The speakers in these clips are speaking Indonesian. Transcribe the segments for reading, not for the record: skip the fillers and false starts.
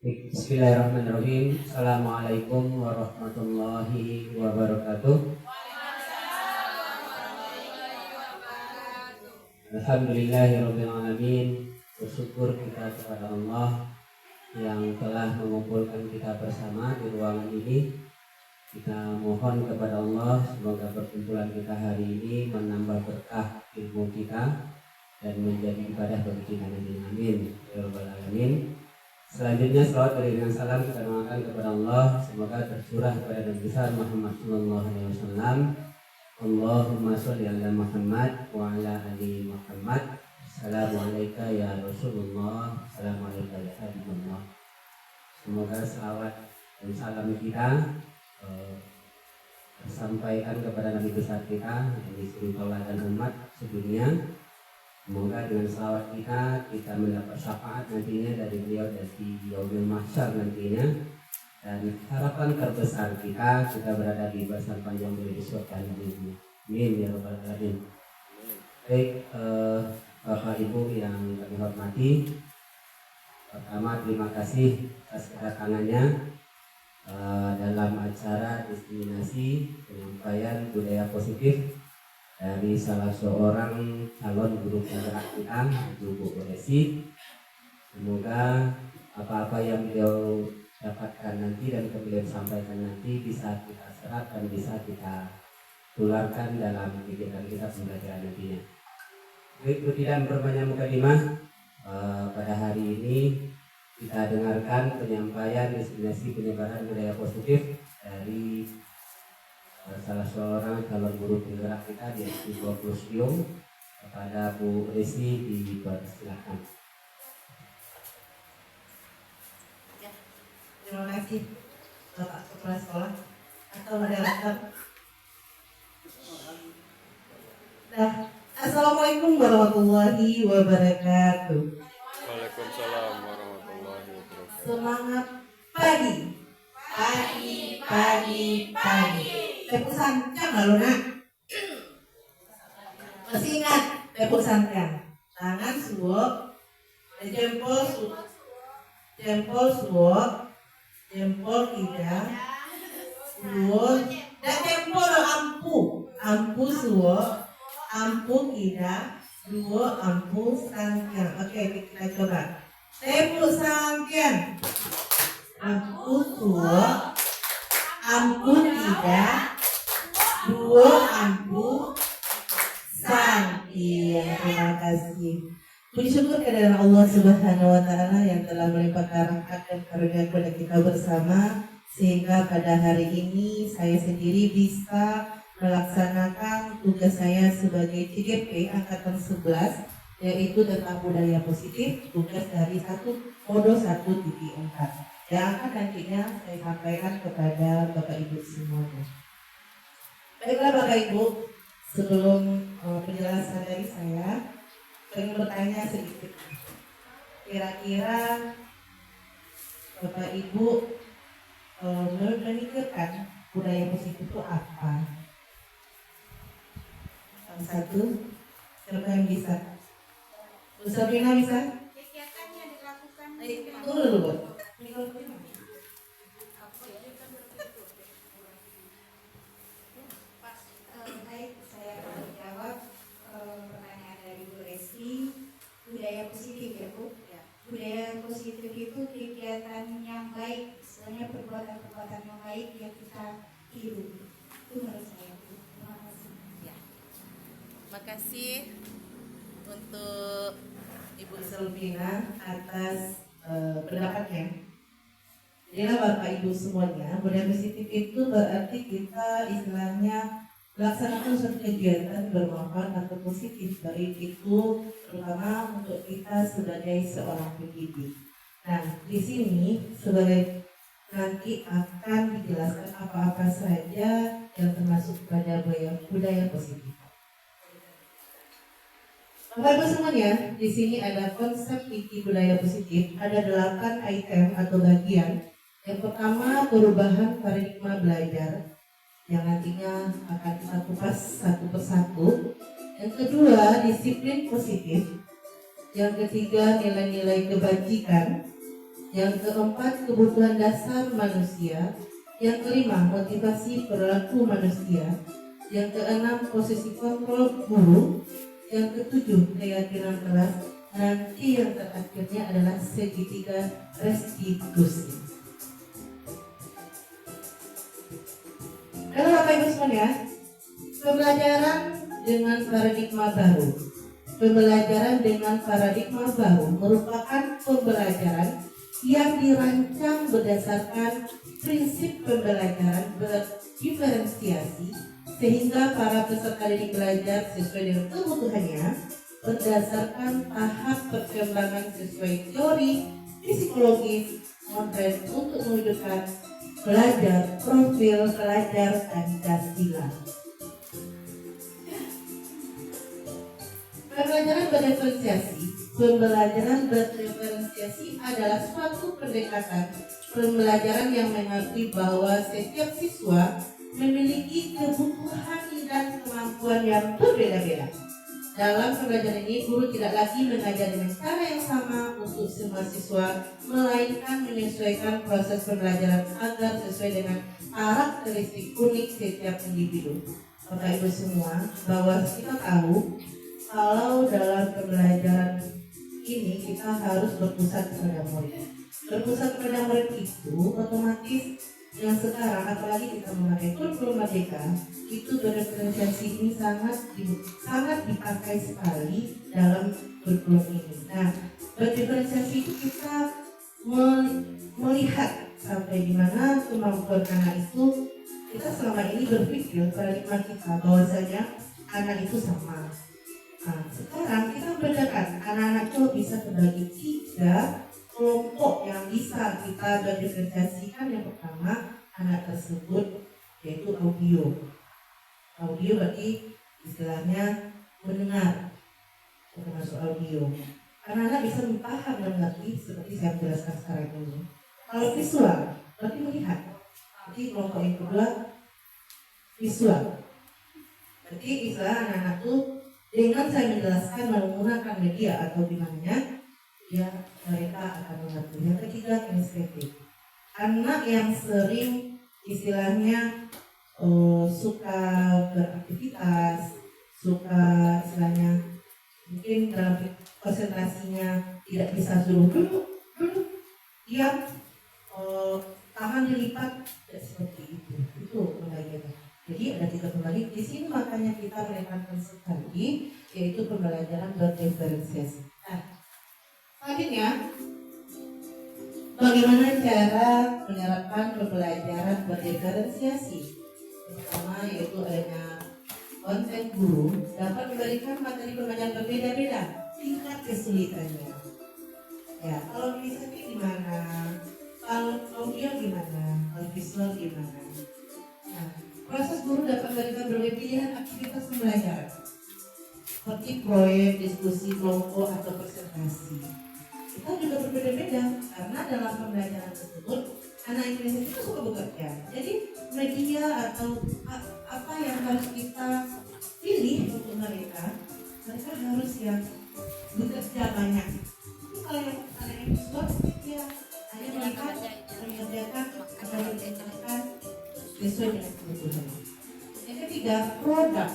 Bismillahirrahmanirrahim. Assalamualaikum warahmatullahi wabarakatuh. Alhamdulillahirabbil alamin. Bersyukur kita kepada Allah yang telah mengumpulkan kita bersama di ruangan ini. Kita mohon kepada Allah semoga perkumpulan kita hari ini menambah berkah ilmu kita dan menjadi ibadah bagi kita nanti. Amin ya rabbal alamin. Selanjutnya salawat dan salam kita doakan kepada Allah semoga tercurah kepada Nabi besar Muhammad sallallahu alaihi wasallam. Allahumma sholli ala Muhammad wa ala ali Muhammad. Assalamualaikum ya Rasulullah. Assalamualaikum ya Habibullah. Semoga salawat dan salam kita tersampaikan kepada Nabi besar kita yang disuruh Allah dan umat sedunia. Semoga dengan salawat kita mendapat syafaat nantinya dari beliau dan di yaumil mahsyar nantinya. Dan harapan terbesar kita berada di barisan panjang beliau di surga nantinya. Amin ya rabbal alamin. Baik, Bapak Ibu yang kami hormati, pertama terima kasih atas kedatangannya dalam acara diseminasi penyampaian budaya positif dari salah seorang calon guru penggerak kita, Bu Resi. Semoga apa-apa yang beliau dapatkan nanti dan beliau sampaikan nanti bisa kita serap dan bisa kita tularkan dalam kegiatan kita pembelajaran nantinya. Baik, tidak berbanyak mukadimah, pada hari ini kita dengarkan penyampaian diseminasi penyebaran budaya positif dari salah seorang calon guru penggerak kita di SD 20 Siung. Kepada Bu Resi dipersilakan. Ya, terima kasih Bapak Kepala Sekolah atau moderator. Assalamualaikum warahmatullahi wabarakatuh. Waalaikumsalam warahmatullahi wabarakatuh. Semangat pagi. Pagi. Tepusan kan lalu nak. Masih ingat tepusan kan? Tangan suwok, jempol suwok, jempol tidak, suwok, dan jempol ampu suwok, ampu tidak, suwok, ampu sangkian. Oke, kita coba. Tepuk sangkian. Ampu suwok, ampu tidak, dua ampu sangkian. Terima kasih. Puji syukur kehadiran Allah Subhanahu wa Ta'ala yang telah melimpahkan rahmat dan karunia kepada kita bersama, sehingga pada hari ini saya sendiri bisa melaksanakan tugas saya sebagai CGP Angkatan 11, yaitu tentang budaya positif, tugas dari Kodo 1.4 yang akan nantinya saya sampaikan kepada Bapak Ibu semuanya. Baiklah Bapak Ibu, sebelum penjelasan dari saya ingin bertanya sedikit. Kira-kira Bapak Ibu memikirkan budaya positif itu apa? Yang satu, siapa yang bisa? Bu Sabrina bisa? Kegiatannya dilakukan. Tunggu dulu, Bu. Baik, saya akan menjawab pertanyaan dari Bu Resi. Budaya positif ya Bu. Budaya positif itu kegiatan yang baik, istilahnya perbuatan-perbuatan yang baik yang kita tiru. Itu menurut saya Bu. Terima kasih. Ya. Terima kasih untuk Ibu Sabrina atas pendapatnya. Jadilah Bapak Ibu semuanya, budaya positif itu berarti kita istilahnya melaksanakan suatu kegiatan bermanfaat atau positif, baik itu terutama untuk kita sebagai seorang pendidik. Nah, di sini sebagai nanti akan dijelaskan apa-apa saja yang termasuk pada budaya positif. Bapak Ibu semuanya, di sini ada konsep fikih budaya positif, ada 8 item atau bagian. Yang pertama, perubahan paradigma belajar yang nantinya akan kita kupas satu persatu. Yang kedua, disiplin positif. Yang ketiga, nilai-nilai kebajikan. Yang keempat, kebutuhan dasar manusia. Yang kelima, motivasi perilaku manusia. Yang keenam, posisi kontrol guru. Yang ketujuh, keyakinan kelas. Nanti yang terakhirnya adalah segitiga restitusi. Karena Bapak Ibu sekalian, pembelajaran dengan paradigma baru. Pembelajaran dengan paradigma baru merupakan pembelajaran yang dirancang berdasarkan prinsip pembelajaran berdiferensiasi sehingga para peserta didik belajar sesuai dengan kebutuhannya berdasarkan tahap perkembangan sesuai teori psikologis modern untuk mewujudkan belajar profil pelajar Pancasila. Pembelajaran berdiferensiasi adalah suatu pendekatan pembelajaran yang mengakui bahwa setiap siswa memiliki kebutuhan dan kemampuan yang berbeda-beda. Dalam pembelajaran ini, guru tidak lagi mengajar dengan cara yang sama untuk semua siswa, melainkan menyesuaikan proses pembelajaran agar sesuai dengan karakteristik unik setiap individu. Bapak Ibu semua, bahwa kita tahu kalau dalam pembelajaran ini kita harus berpusat kepada murid. Berpusat kepada murid itu otomatis yang sekarang apalagi kita memakai kurikulum merdeka itu berdiferensiasi ini sangat dipakai sekali dalam kurikulum ini. Nah, berdiferensiasi itu kita melihat sampai di mana kemampuan anak itu. Kita selama ini berpikir paradigma kita bahwasanya anak itu sama. Nah, sekarang kita membedakan anak-anak itu bisa terbagi 3 kelompok yang bisa kita berdiferensiasikan. Yang pertama, anak tersebut yaitu audio. Audio berarti istilahnya mendengar, termasuk audio. Anak-anak bisa paham dan mengerti seperti saya jelaskan sekarang ini. Kalau visual berarti melihat. Berarti kelompok yang kedua visual. Berarti istilah anak-anak itu dengan saya menjelaskan menggunakan media atau gimana ya mereka akan mengerti. Yang ketiga kinestetik. Anak yang sering istilahnya suka beraktivitas, suka istilahnya mungkin dalam konsentrasinya tidak bisa duduk, diam, tangan dilipat, seperti itu pembelajaran. Jadi ada 3 pembagi di sini, makanya kita menekankan sekali yaitu pembelajaran berdiferensiasi. Nah, selanjutnya bagaimana cara menerapkan pembelajaran berdiferensiasi? Pertama yaitu adanya konten guru dapat memberikan materi pembelajaran berbeda-beda tingkat kesulitannya. Ya, kalau kinestetik gimana? Kalau audio gimana? Kalau visual gimana? Nah, proses guru dapat memberikan berbagai pilihan aktivitas pembelajaran seperti proyek, diskusi, kelompok, atau presentasi. Kita juga berbeda-beda karena dalam pembelajaran tersebut anak Indonesia itu suka bekerja. Jadi media atau apa yang harus kita pilih untuk mereka harus yang bekerja banyak. Tapi kalau yang anak yang visual ya hanya melihat, mengerjakan, atau menceritakan sesuai dengan kebutuhan. Yang ketiga, produk.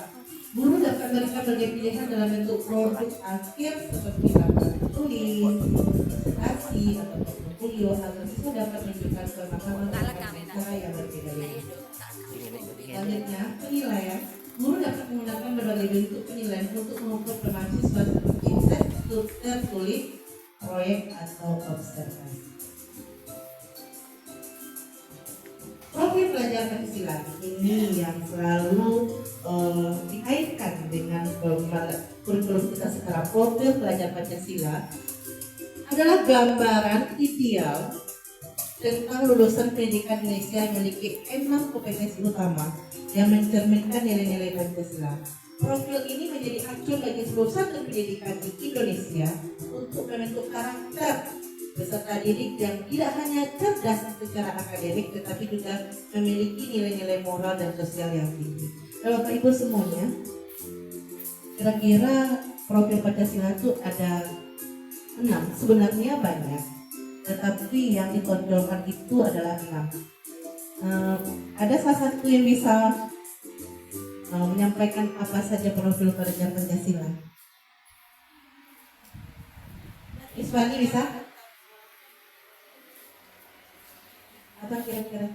Guru dapat memberikan berbagai pilihan dalam bentuk produk akhir seperti laporan tulis, presentasi, atau portfolio agar siswa dapat menunjukkan pemahaman dengan cara yang berbeda-beda. Selanjutnya, penilaian. Guru dapat menggunakan berbagai bentuk penilaian untuk mengukur mahasiswa seperti tes tertulis, proyek, atau observasi. Profil pelajar Pancasila ini yang selalu dikaitkan dengan kurikulum kita sekarang. Profil pelajar Pancasila adalah gambaran ideal tentang lulusan pendidikan Indonesia yang memiliki 6 kompetensi utama yang mencerminkan nilai-nilai Pancasila. Profil ini menjadi acuan bagi seluruh satuan pendidikan di Indonesia untuk membentuk karakter peserta didik yang tidak hanya cerdas secara akademik tetapi juga memiliki nilai-nilai moral dan sosial yang tinggi. Bapak Ibu semuanya, kira-kira profil Pancasila itu ada 6, sebenarnya banyak. tetapi yang ditonjolkan itu adalah 6. Ada salah satu yang bisa menyampaikan apa saja profil pelajar Pancasila? Iswani bisa? Apa kira-kira?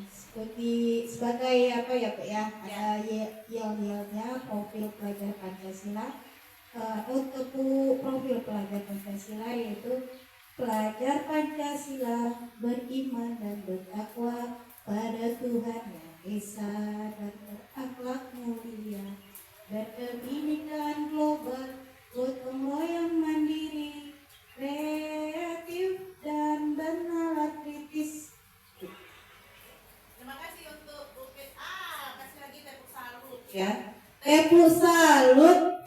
Seperti sebagai apa ya Pak ya, ada yel-yelnya profil pelajar Pancasila. Untuk profil pelajar Pancasila yaitu pelajar Pancasila beriman dan bertakwa pada Tuhan Yang Esa dan berakhlak mulia, berpendidikan global, gotong royong mandiri, kreatif dan bernalar kritis. Terima kasih untuk Bukit. Kasih lagi tepuk salut. Ya, tepuk salut,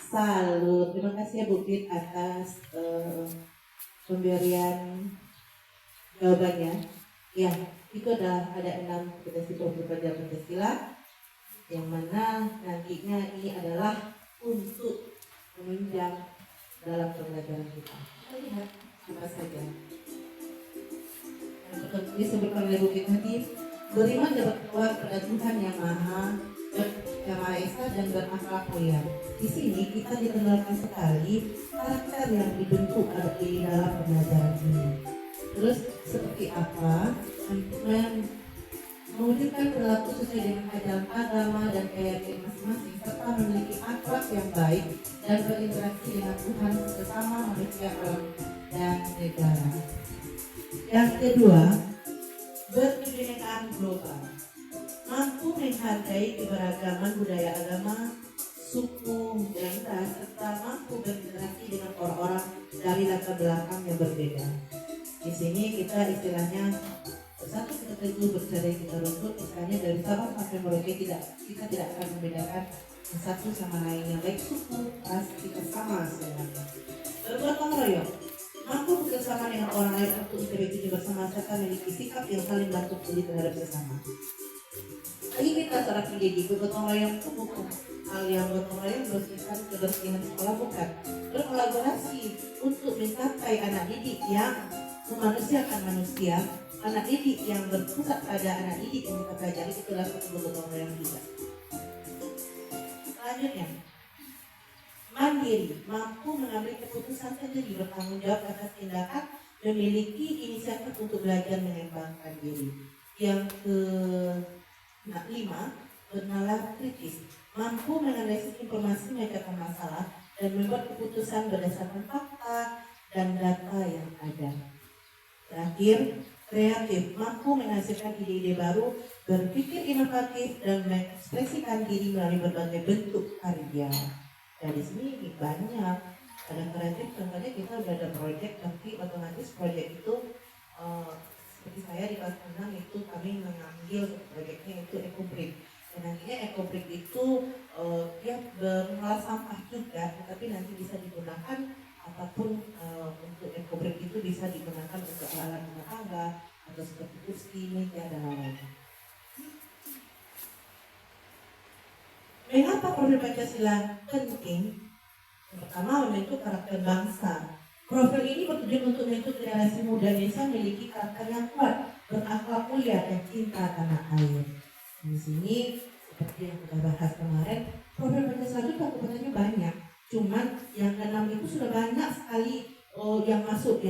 salut. Terima kasih ya Bu Fit atas pemberian jawabannya. Ya, itu ada 6 kompetensi profil pelajar Pancasila yang mana nantinya ini adalah untuk menunjang dalam pembelajaran kita. Kita lihat apa saja. Yang pertama disebutkan oleh Bu Fit tadi, beriman dan bertakwa pada Tuhan Yang Maha Esa dan berakhlak mulia. Di sini kita dikenalkan sekali karakter yang dibentuk di dalam pembelajaran ini. Terus seperti apa? Mewujudkan perilaku sesuai dengan ajaran agama dan keyakinan masing-masing, serta memiliki akhlak yang baik dan berinteraksi dengan Tuhan sesama manusia, alam dan negara. Yang kedua, berkebinekaan global, mampu menghargai keberagaman budaya agama, suku, dan ras, serta mampu berinteraksi dengan orang-orang dari latar belakang yang berbeda. Di sini kita istilahnya satu kita tentu bercadai kita runtut, misalnya dari Sabang sampai Merauke kita tidak akan membedakan satu sama lainnya, baik suku, ras, kita sama sebenarnya. Bergotong royong, mampu bekerjasama dengan orang lain untuk bekerja bersama serta memiliki sikap yang saling bantu peduli terhadap sesama. Bagi kita seorang pendidik, bergotong royong itu bukan hal yang gotong royong bersihkan kebersihan sekolah, bukan. Berkolaborasi untuk mencapai anak didik yang memanusiakan manusia, anak didik yang berpusat pada anak didik yang kita pelajari, itulah satu bergotong royong juga. Selanjutnya, mandiri, mampu mengambil keputusan sendiri, bertanggung jawab atas tindakan, memiliki inisiatif untuk belajar mengembangkan diri. Yang ke-5, bernalar kritis, mampu menganalisis informasi, memecahkan masalah, dan membuat keputusan berdasarkan fakta dan data yang ada. Terakhir, kreatif, mampu menghasilkan ide-ide baru, berpikir inovatif, dan mengekspresikan diri melalui berbagai bentuk karya. Dan di sini banyak ada kreatif, contohnya kita udah ada proyek, tapi otomatis proyek itu seperti saya di kelas 6 itu kami mengambil proyeknya itu ekobrik. Dan nantinya ekobrik itu dia mengolah sampah juga, tapi nanti bisa digunakan apapun untuk ekobrik itu bisa digunakan untuk alat rumah tangga atau seperti kursi, meja, dan lain-lain. Mengapa profil Pancasila penting? Yang pertama, membentuk karakter bangsa. Profil ini bertujuan untuk membentuk generasi muda Indonesia memiliki karakter yang kuat, berakhlak mulia, dan cinta tanah air. Di sini, seperti yang kita bahas kemarin, profil Pancasila itu cakupannya banyak. Cuman yang ke-6 itu sudah banyak sekali yang masuk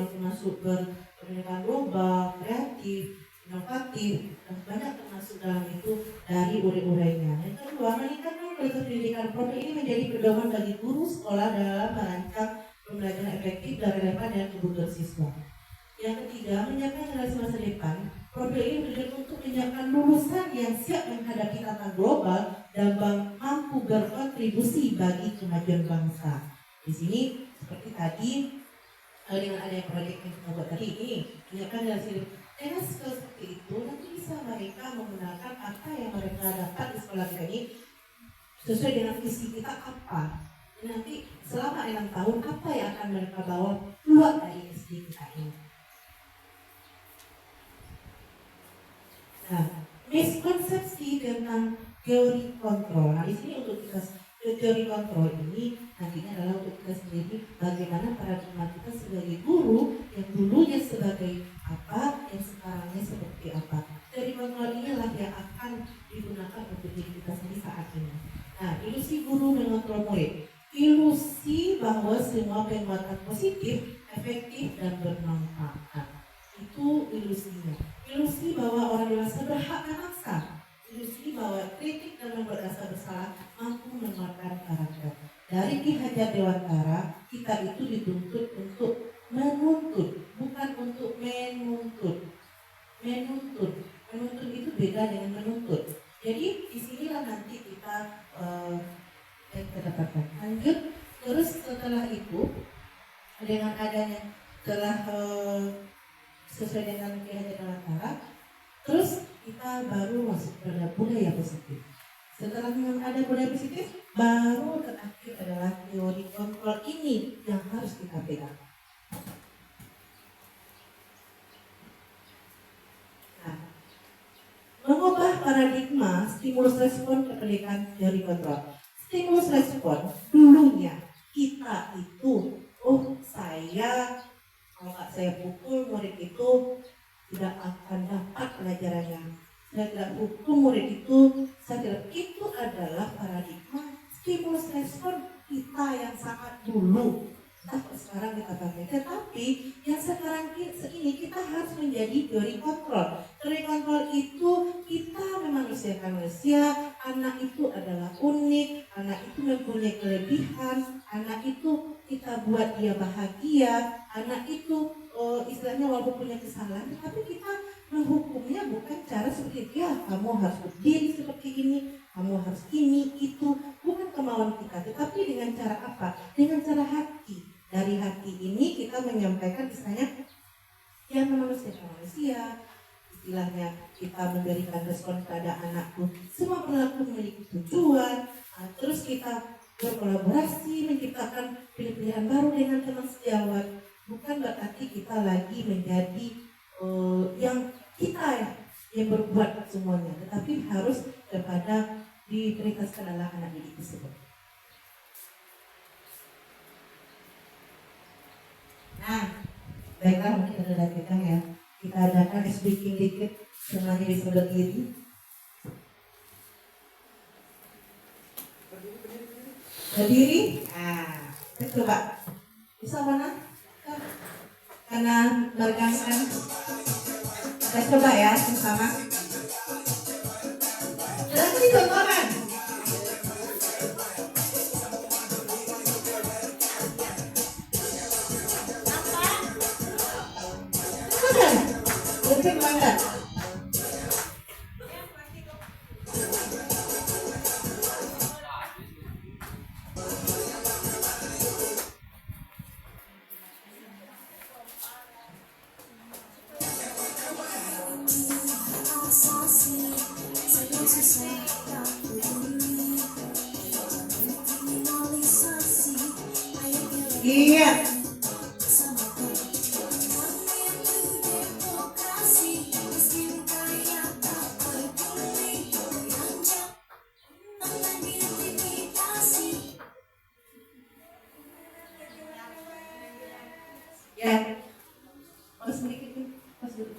berpendidikan global, kreatif, inovatif, dan banyak termasuk dalam itu dari urai-urainya. Yang kedua, meningkatkan kualitas pendidikan. Profil ini menjadi pedoman bagi guru sekolah dalam merancang pembelajaran efektif dan relevan dengan kebutuhan siswa. Yang ketiga, menyiapkan generasi masa depan. Profil ini bertujuan untuk menyiapkan lulusan yang siap menghadapi tantangan global dan mampu berkontribusi bagi kemajuan bangsa. Di sini seperti tadi dengan adanya proyek yang kita buat tadi ini, menyiapkan generasi dengan skill seperti itu nanti bisa mereka menggunakan apa yang mereka dapat di sekolah kita ini sesuai dengan visi kita apa. Dan nanti selama 6 tahun apa yang akan mereka bawa keluar dari SD kita ini. Nah, miskonsepsi tentang teori kontrol. Nah, di sini untuk kita teori kontrol ini nantinya adalah untuk kita sendiri bagaimana paradigma kita sebagai guru yang dulunya sebagai apa, yang sekarangnya seperti apa. Teori kontrol inilah yang akan digunakan untuk diri kita sendiri saat ini. Nah, ilusi guru mengontrol murid. Ilusi bahwa semua penguatan positif, efektif, dan bermanfaat. Itu ilusinya. Ilusi bahwa orang dewasa berhak memaksa. Ilusi bahwa kritik dan membuat rasa bersalah mampu menguatkan karakter. Dari Ki Hajar Dewantara, kita itu dituntut untuk menuntut, bukan untuk menuntut. Menuntut itu beda dengan menuntut. Jadi disinilah nanti kita dapatkan. Lanjut, terus setelah itu dengan adanya telah sesuai dengan Ki Hajar Dewantara, terus kita baru masuk pada budaya positif. Setelah ada budaya positif, baru terakhir adalah teori kontrol ini yang harus kita pegang. Nah, mengubah paradigma stimulus respon kependekan teori kontrol. Stimulus respon dulunya kita itu, saya kalau nggak saya pukul murid itu tidak akan dapat pelajarannya. Saya tidak hukum murid itu, itu adalah paradigma stimulus respon kita yang sangat dulu. Tapi sekarang kita pakai. Tetapi yang sekarang ini kita harus menjadi teori kontrol. Teori kontrol itu kita memanusiakan manusia. Anak itu adalah unik, anak itu mempunyai kelebihan, anak itu kita buat dia bahagia, anak itu istilahnya walaupun punya kesalahan, tapi kita menghukumnya bukan cara seperti itu. Ya, kamu harus berdiri seperti ini, kamu harus ini, itu, bukan kemauan kita, tetapi dengan cara apa? Dengan cara hati. Dari hati ini kita menyampaikan istilahnya yang memanusiakan manusia, istilahnya kita memberikan respon pada anakku, semua perilaku memiliki tujuan, terus kita berkolaborasi, menciptakan pilihan baru dengan teman sejawat. Bukan berarti kita lagi menjadi yang kita yang berbuat semuanya, tetapi harus kepada diprioritaskan adalah anak didik tersebut. Nah, baiklah, mungkin ada kita ya. Kita adakan speaking dikit, semuanya bisa berdiri. Berdiri. Nah, kita coba. Bisa mana? Karena meregangkan. Kita coba ya bersama. Dan dicontohkan. Sudah. Lebih mana? Iya. Ya. Pas sedikit nih, pas dulu.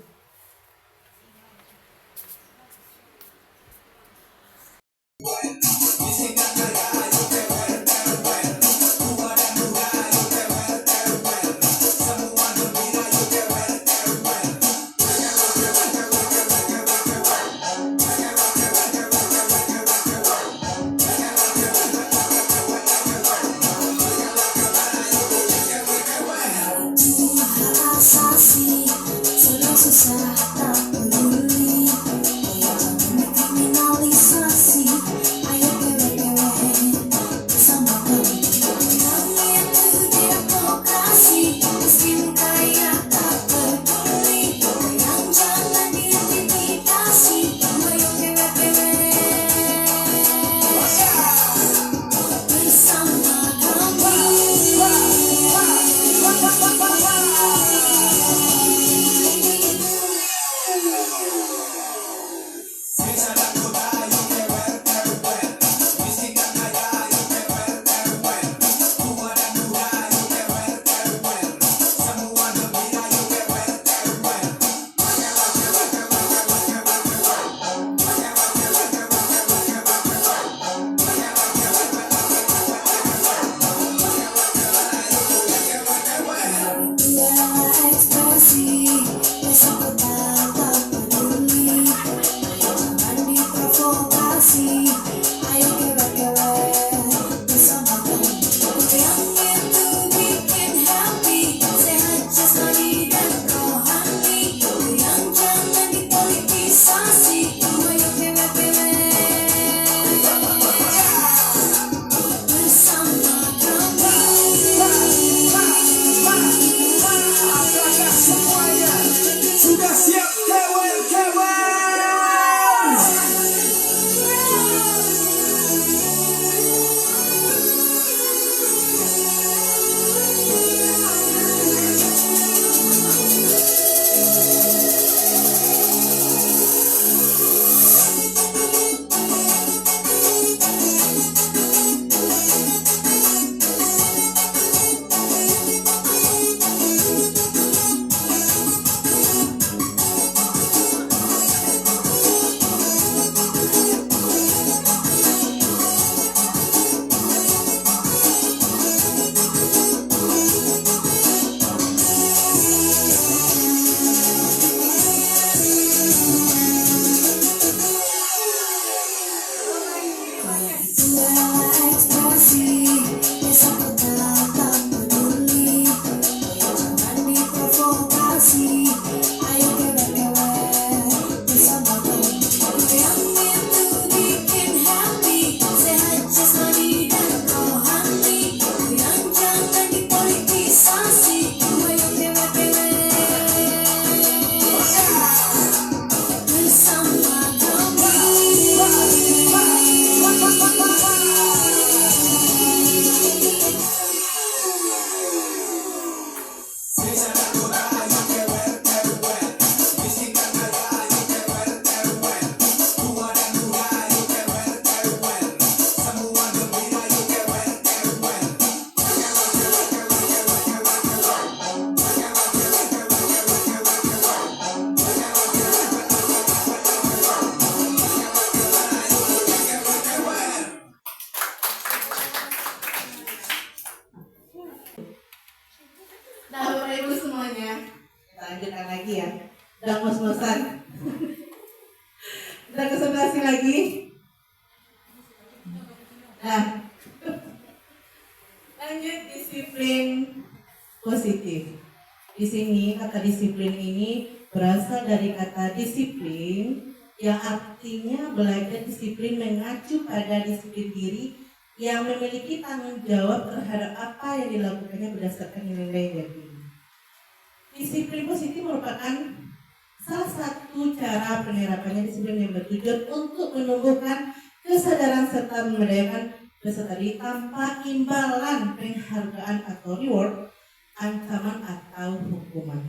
Kita konsentrasi lagi. Nah, lanjut disiplin positif. Di sini kata disiplin ini berasal dari kata disiplin yang artinya belajar disiplin mengacu pada disiplin diri yang memiliki tanggung jawab terhadap apa yang dilakukannya berdasarkan nilai dan diri. Disiplin positif merupakan salah satu cara penerapannya disiplin yang bertujuan untuk menumbuhkan kesadaran serta memberdayakan peserta didik tanpa imbalan penghargaan atau reward, ancaman atau hukuman.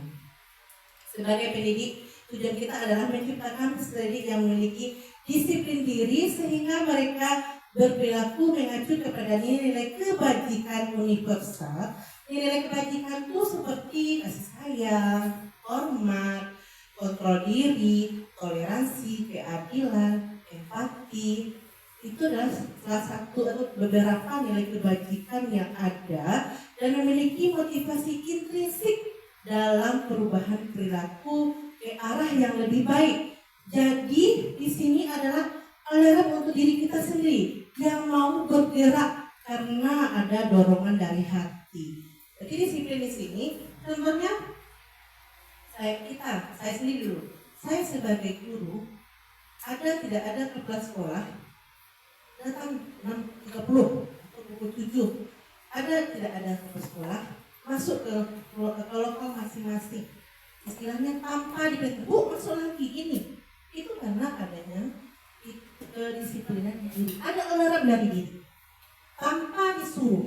Sebagai pendidik, tujuan kita adalah menciptakan peserta didik yang memiliki disiplin diri sehingga mereka berperilaku mengacu kepada nilai-nilai kebajikan universal. Nilai kebajikan itu seperti kasih sayang, hormat, kontrol diri, toleransi, keadilan, empati. Itu adalah salah satu atau beberapa nilai kebajikan yang ada dan memiliki motivasi intrinsik dalam perubahan perilaku ke arah yang lebih baik. Jadi di sini adalah alarm untuk diri kita sendiri yang mau bergerak karena ada dorongan dari hati. Jadi disiplin di sini contohnya saya sendiri dulu. Saya sebagai guru tidak ada kepala sekolah datang 6.30 atau pukul 7. Tidak ada kepala sekolah masuk ke lokal masing-masing. Istilahnya tanpa diberitahu, Bu masuk lagi ini. Itu karena adanya kedisiplinan diri. Ada alarm dari diri. Tanpa disuruh,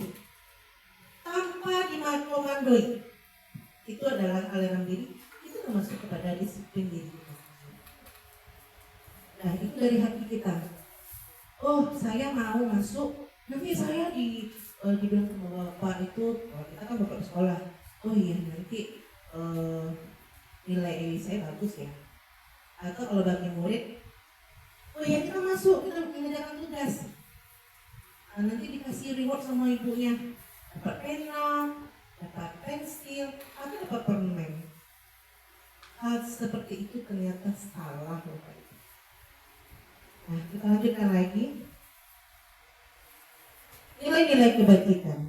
tanpa dikomandoi. Itu adalah alarm diri. Itu termasuk kepada disiplin diri. Nah, itu dari hati kita. Oh, saya mau masuk. Nanti saya dibilang sama bapak itu, kita kan bapak sekolah. Oh iya, nanti nilai saya bagus ya. Atau kalau bagi murid, oh iya kita masuk, kita mengerjakan tugas. Nanti dikasih reward sama ibunya. Dapat pena, dapat pensil, atau dapat permen. Hal seperti itu ternyata salah Bapak. Nah, kita lanjutkan lagi. Nilai-nilai kebajikan.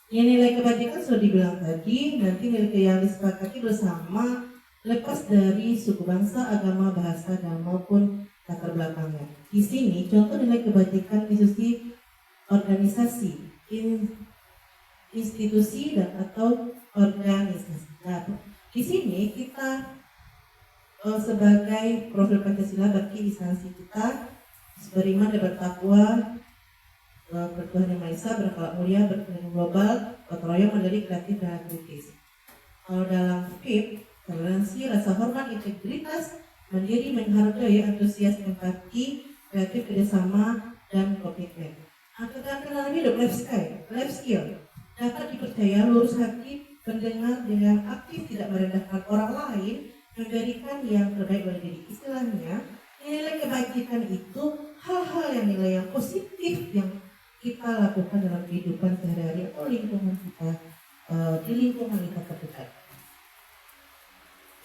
Nilai kebajikan sudah dibilang tadi, nanti nilai yang disepakati bersama lepas dari suku bangsa, agama, bahasa, dan maupun latar belakangnya. Di sini contoh nilai kebajikan institusi organisasi, institusi dan atau organisasi. Nah, di sini kita sebagai profil Pancasila berarti instansi kita beriman dan bertakwa bertuhan yang Maha Esa, berakhlak mulia, berkenan global, gotong royong, mandiri, kreatif, dan kritis. Kalau dalam FIP, toleransi, rasa hormat, integritas, mandiri, menghargai, antusias, empati, kreatif, kerjasama, dan komitmen. Keterampilan hidup, life skill, dapat dipercaya, lurus hati, pendengar dengan aktif, tidak merendahkan orang lain, memberikan yang terbaik bagi diri. Istilahnya, nilai kebajikan itu hal-hal yang nilai yang positif yang kita lakukan dalam kehidupan sehari-hari atau lingkungan kita, di lingkungan kita terdekat.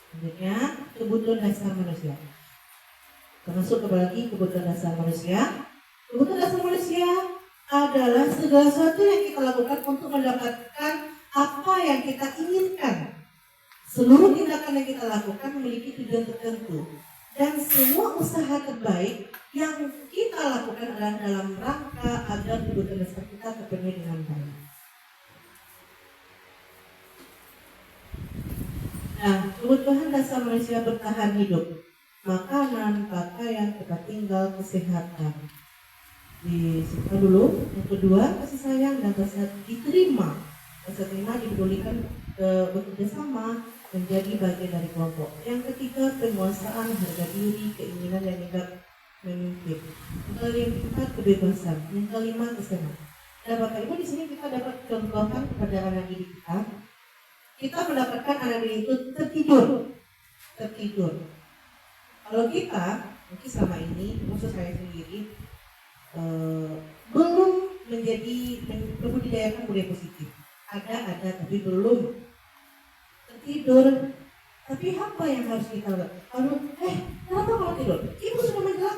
Selanjutnya, kebutuhan dasar manusia. Termasuk lagi kebutuhan dasar manusia. Kebutuhan dasar manusia adalah segala sesuatu yang kita lakukan untuk mendapatkan apa yang kita inginkan. Seluruh tindakan yang kita lakukan memiliki tujuan tertentu. Dan semua usaha terbaik yang kita lakukan adalah dalam rangka agar kebutuhan dasar kita terpenuhi dengan baik. Nah, kebutuhan dasar manusia bertahan hidup. Makanan, pakaian, tempat tinggal, kesehatan. Disebutkan dulu. Yang kedua, kasih sayang dan rasa diterima. Rasa terima dipedulikan bekerja sama, menjadi bagian dari kelompok. Yang ketiga, penguasaan harga diri, keinginan dan hendak memimpin. Yang keempat, kebebasan. Yang kelima, kesehatan. Dan Bapak Ibu, di sini kita dapat contohkan kepada anak didik kita. Kita mendapatkan anak didik itu tertidur. Kalau kita, mungkin selama ini, maksud saya sendiri, belum membudidayakan budaya positif. Ada, tapi belum tertidur. Tapi apa yang harus kita lakukan? Kenapa kalau tidur? Ibu sudah menjelaskan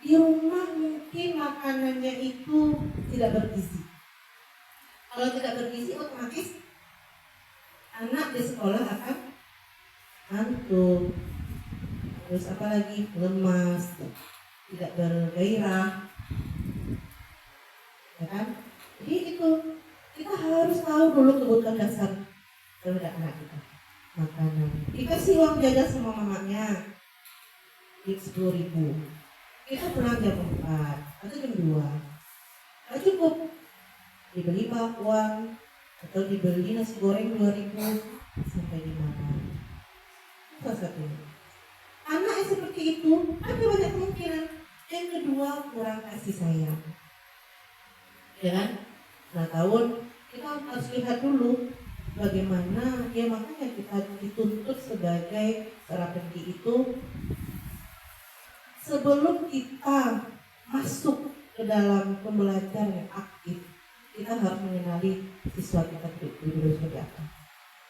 Di rumah mungkin makanannya itu tidak bergizi. Kalau tidak bergizi otomatis anak di sekolah akan ngantuk, terus apalagi lemas, tidak bergairah, ya kan? Jadi itu kita harus tahu dulu kebutuhan dasar terhadap anak kita. Makanan dikasih uang jajan sama mamanya 10.000, kita pulang jam 4 atau jam 2, nggak cukup, dibeli bakwan atau dibeli nasi goreng 2.000 sampai di mana. Salah satunya. Anak yang seperti itu ada banyak kemungkinan. Yang kedua, kurang kasih sayang, ya kan? Nah, kita harus lihat dulu bagaimana, ya makanya kita dituntut sebagai seorang pendidik itu sebelum kita masuk ke dalam pembelajaran yang aktif, kita harus mengenali siswa kita dulu seperti apa.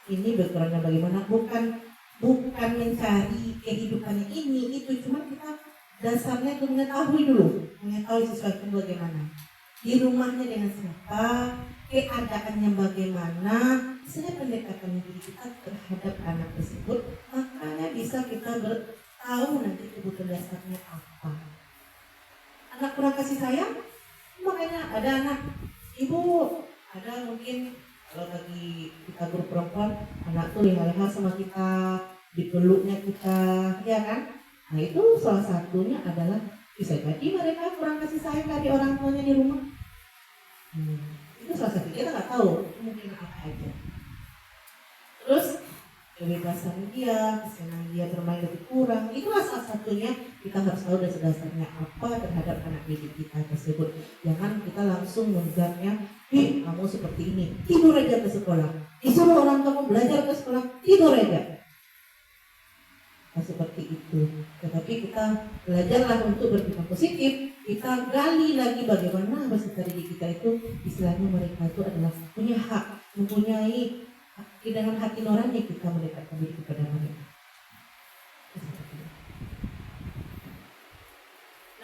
Ini backgroundnya bagaimana, bukan mencari kehidupannya ini itu, cuma kita dasarnya itu mengetahui siswa itu bagaimana, di rumahnya dengan siapa, keadaannya bagaimana, sehingga pendekatan diri kita terhadap anak tersebut, makanya bisa kita tahu nanti kebutuhan dasarnya apa. Anak kurang kasih sayang, makanya ada anak ibu, ada mungkin kalau lagi kita guru perempuan, anak tuh leha-leha sama kita, dipeluknya kita, ya kan? Nah itu salah satunya adalah bisa jadi mereka kurang kasih sayang dari orang tuanya di rumah. Itu salah satu, kita nggak tahu mungkin apa aja. Terus kebebasan dia, kesenangan dia bermain lebih kurang, itulah salah satunya kita harus tahu dasar-dasarnya apa terhadap anak didik kita tersebut. Jangan kita langsung menganggapnya, kamu seperti ini, tidur aja ke sekolah, disuruh orang kamu belajar ke sekolah, tidur aja. Nah, seperti itu. Tetapi kita belajarlah untuk berpikir positif, kita gali lagi bagaimana peserta didik kita itu, istilahnya mereka itu adalah punya hak, mempunyai dengan hati nurani kita mendekatkan diri kepada mereka.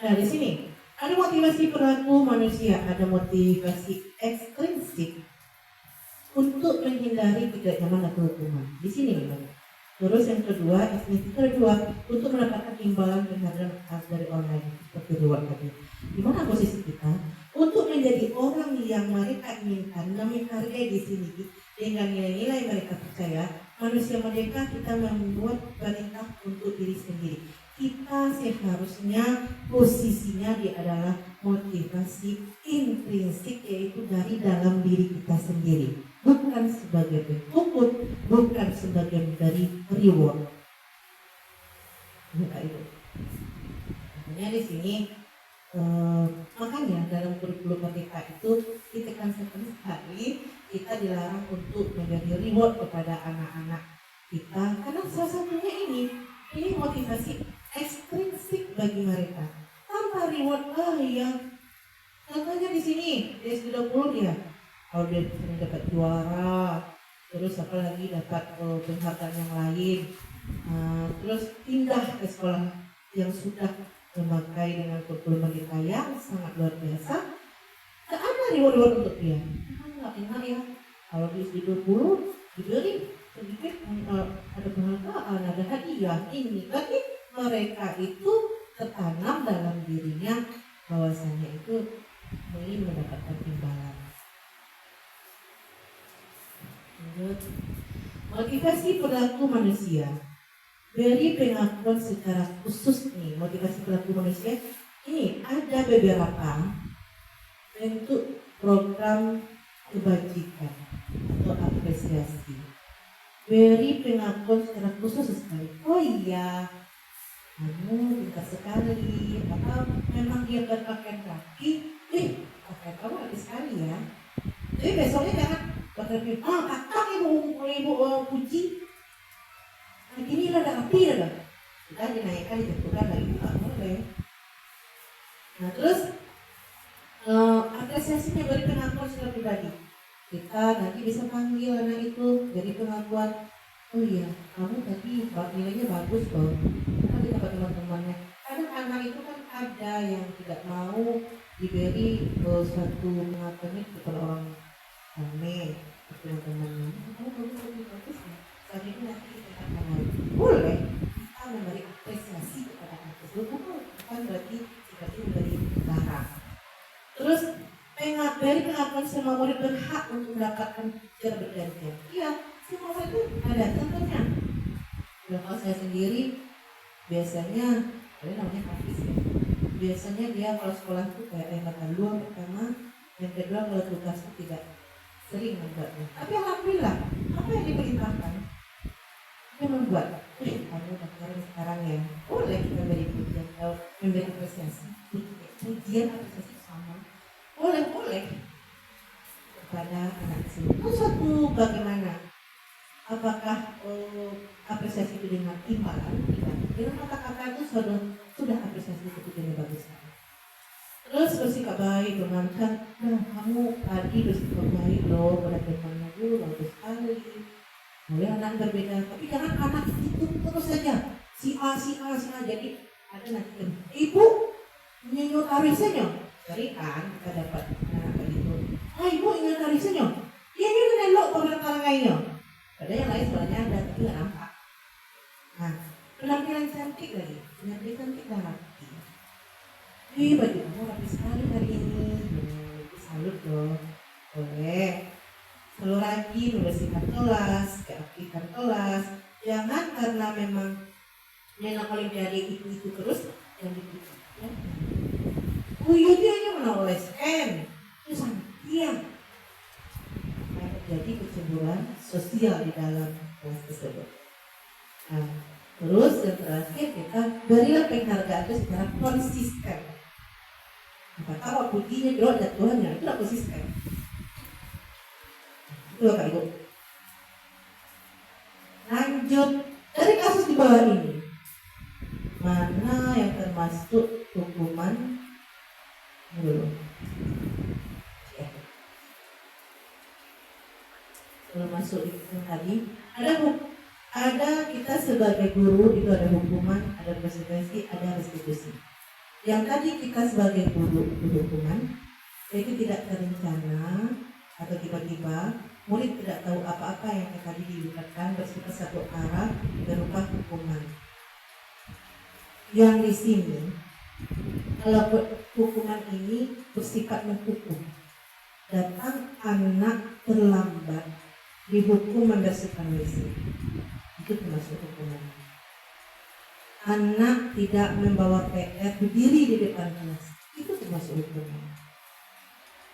Nah, di sini ada motivasi perilaku manusia, ada motivasi ekstrinsik untuk menghindari tidak nyaman atau hukuman. Di sini memang. Terus yang kedua, ekstrinsik kedua untuk mendapatkan imbalan terhadap dari online seperti reward tadi. Di mana posisi kita untuk menjadi orang yang mereka inginkan dan menghargai di sini dengan nilai-nilai mereka percaya, manusia merdeka kita membuat perintah untuk diri sendiri. Kita seharusnya posisinya dia adalah motivasi intrinsik, yaitu dari dalam diri kita sendiri, bukan sebagai bentuk, bukan sebagai dari reward. Bukan itu. Makanya di sini makanya dalam kurikulum merdeka itu ditekankan sekali kita dilarang untuk menjadi reward kepada anak-anak kita, karena salah satunya ini motivasi ekstrinsik bagi mereka. Tanpa reward, contohnya di sini di S20 dia, kalau dia sering dapat juara, terus apalagi dapat penghargaan yang lain, terus pindah ke sekolah yang sudah memakai dengan kurikulum merdeka yang sangat luar biasa, gak ada reward untuk dia. Nggak enak ya, kalau di S20 diberi sedikit ada penghargaan, ada hadiah ini, tapi mereka itu tertanam dalam dirinya bahwasanya itu ingin mendapatkan imbalan. Motivasi perilaku manusia, beri pengakuan secara khusus nih. Motivasi perilaku manusia ini ada beberapa bentuk program kebajikan atau apresiasi. Beri pengakuan secara khusus sekali. Oh iya, kamu pintar sekali, atau memang dia berpakaian rapi, pakaian kamu rapi sekali ya. Jadi besoknya jangan pakai kakak ibu puji, hari ini rada rapi ya, kita dinaikkan dijatuhkan lagi, boleh. Nah terus apresiasinya beri pengakuan secara pribadi. Kita nanti bisa panggil anak itu dari pengakuan, oh iya kamu tadi nilainya bagus loh, kan di tempat teman-temannya. Kadang anak itu kan ada yang tidak mau diberi suatu pengakuan kepada orang rame, teman-temannya. Kamu bagus ya. Saat ini nanti kita akan boleh kita memberi apresiasi kepada anak tersebut, bukan berarti seperti memberi larang. Terus dari pengakuan semua murid berhak untuk mendapatkan pijar bergantian. Iya, semua murid itu ada contohnya. Kalau saya sendiri biasanya, ada namanya Hafiz ya. Biasanya dia kalau sekolah itu kayak yang kedua pertama, yang kedua kalau tugas itu tidak sering membuatnya. Tapi alhamdulillah, apa yang diperintahkan dia membuat. Kamu sekarang ya, boleh kita beri pujian atau memberi apresiasi. Pujian apresiasi sama, boleh kepada anak sini. Itu suatu bagaimana? Apakah apresiasi itu dengan imbalan? Tidak. Dengan kata-kata itu sudah apresiasi itu jadi bagus. Terus bersikap baik, bermanfaat. Nah, kamu tadi bersikap baik loh pada temannya dulu, bagus sekali. Boleh anak berbeda, tapi jangan anak itu terus saja. Si A. Jadi ada nanti ibu menyingut arisannya. Dari kan kita dapat anak itu. Ibu ingat arisannya. Dia ini menelok pada orang lainnya. Ada yang lain sebenarnya ada, tapi nggak nampak. Nah, penampilan cantik lagi, penampilan cantik dan rapi. Baju kamu rapi sekali hari ini. Salut loh. Boleh. Selalu rajin membersihkan kelas, keaktifan kelas. Jangan karena memang nilai olimpiade itu terus yang dipuji. Dia hanya menoleskan. Itu sangat terjadi kecemburuan sosial di dalam kelas tersebut. Nah, terus yang terakhir kita berilah penghargaan itu secara konsisten. Apa tahu pujinya doa jatuhannya itu tidak konsisten. Itu Bapak Ibu. Lanjut dari kasus di bawah ini, mana yang termasuk hukuman dulu? Belum masuk itu tadi ada kita sebagai guru itu ada hukuman, ada konsekuensi, ada restitusi. Yang tadi kita sebagai guru itu hukuman, yaitu tidak terencana atau tiba-tiba murid tidak tahu apa-apa yang tadi dilakukan bersifat satu arah berupa hukuman. Yang di sini kalau hukuman ini bersifat menghukum, datang anak terlambat dihukum membersihkan WC, itu termasuk hukuman. Anak tidak membawa PR berdiri di depan kelas, itu termasuk hukuman.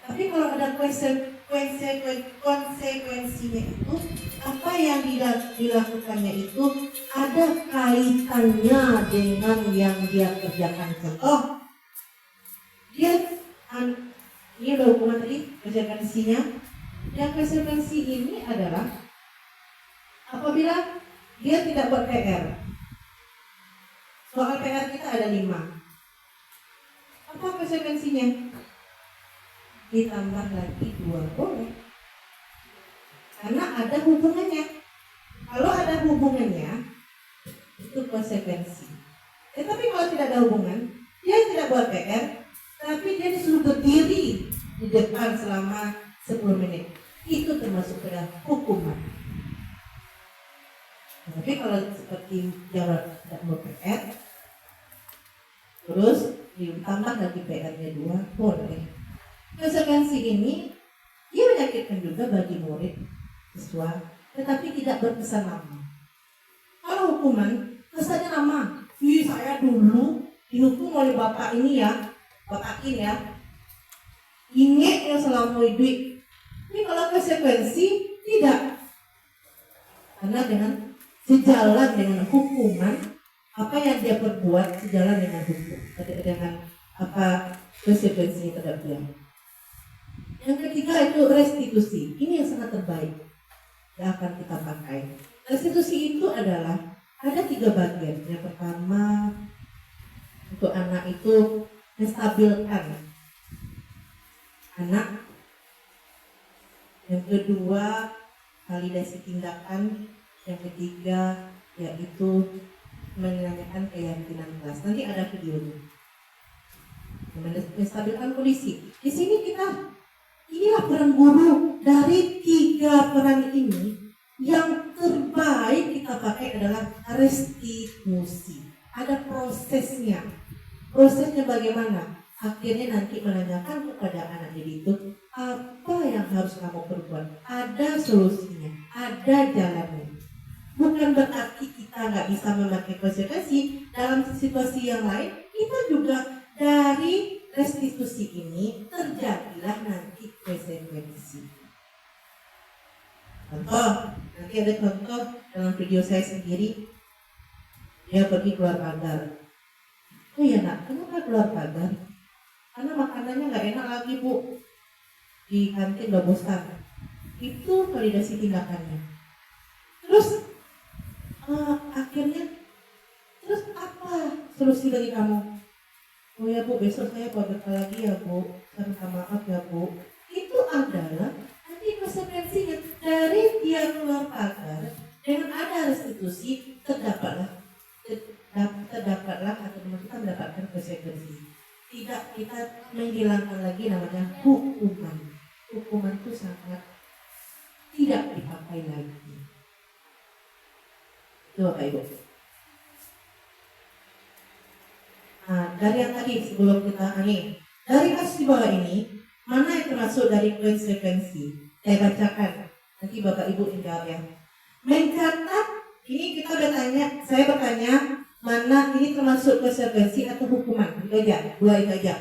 Tapi kalau ada konsekuensinya itu, apa yang dilakukannya itu ada kaitannya dengan yang dia kerjakan. Contoh, ini udah hukuman tadi, konsekuensinya. Yang konsekuensi ini adalah apabila dia tidak buat PR. Soal PR kita ada 5. Apa konsekuensinya? Ditambah lagi 2 boleh. Karena ada hubungannya. Kalau ada hubungannya, itu konsekuensi. Tetapi kalau tidak ada hubungan, dia tidak buat PR, tapi dia disuruh berdiri di depan selama 10 menit, itu termasuk pada hukuman. Tapi kalau seperti jangan tidak mau PR, terus ditambah lagi PR-nya 2, boleh. Konsekuensi ini dia menyakitkan juga bagi murid siswa, tetapi tidak berkesan lama. Kalau hukuman kesannya lama. Saya dulu dihukum oleh bapak ini ya, bapak ini ya, ingat yang selama hidup. Ini kalau konsekuensi tidak, karena dengan sejalan dengan hukuman, apa yang dia perbuat sejalan dengan hukum, dengan apa konsekuensinya terhadap dia. Yang ketiga itu restitusi. Ini yang sangat terbaik yang akan kita pakai. Restitusi itu adalah ada 3 bagian. Yang pertama untuk anak itu menstabilkan anak. Yang kedua, validasi tindakan. Yang ketiga, yaitu menanyakan keyakinan kelas. Nanti ada videonya. menstabilkan kondisi. Di sini inilah peran guru. Dari 3 peran ini, yang terbaik kita pakai adalah restitusi. Ada prosesnya. Prosesnya bagaimana? Akhirnya nanti menanyakan kepada anak didik itu, apa yang harus kamu perbuat? Ada solusinya, ada jalannya. Bukan berarti kita nggak bisa memakai konsekuensi. Dalam situasi yang lain, kita juga dari restitusi ini terjadilah nanti konsekuensi. Contoh, nanti ada contoh dalam video saya sendiri. Dia pergi keluar pagar. Oh iya nak, kenapa keluar pagar? Karena makanannya nggak enak lagi bu. Di kantin udah bosan. Itu validasi tindakannya. Terus akhirnya, terus apa solusi dari kamu? Oh ya bu, besok saya buat bekal lagi ya bu. Saya minta maaf ya bu. Itu adalah nanti konsekuensinya dari dia keluar pagar dengan ada restitusi terdapatlah atau kita mendapatkan konsekuensi. Tidak kita menghilangkan lagi namanya hukuman. Hukuman itu sangat tidak dipakai lagi. Itu Bapak Ibu. Nah, dari yang tadi sebelum kita dari kasus di bawah ini, mana yang termasuk dari konsekuensi? Saya bacakan, nanti Bapak Ibu jawab ya. Mencatat, ini kita saya bertanya, mana ini termasuk konsekuensi atau hukuman? Itu aja, 2 itu aja.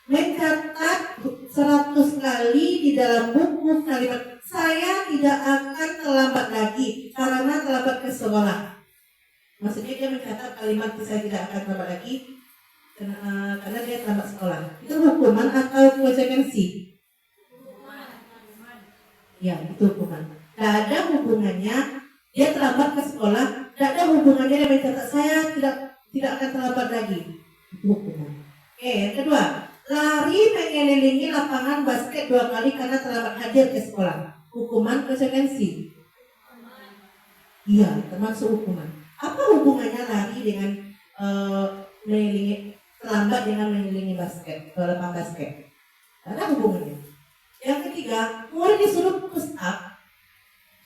Mencatat 100 kali di dalam buku kalimat, saya tidak akan terlambat lagi karena terlambat ke sekolah. Maksudnya dia mencatat kalimat saya tidak akan terlambat lagi karena dia terlambat sekolah. Itu hukuman atau konsekuensi? Ya, itu hukuman. Tidak ada hubungannya dia terlambat ke sekolah. Tidak ada hubungannya dia mencatat saya tidak akan terlambat lagi. Itu hukuman. Oke, yang kedua, lari mengelilingi lapangan basket 2 kali karena terlambat hadir ke sekolah. Hukuman konsekuensi? Iya, termasuk hukuman. Apa hubungannya lari dengan terlambat dengan mengelilingi basket, lapangan basket? Ada hubungannya. Yang ketiga, murid disuruh push up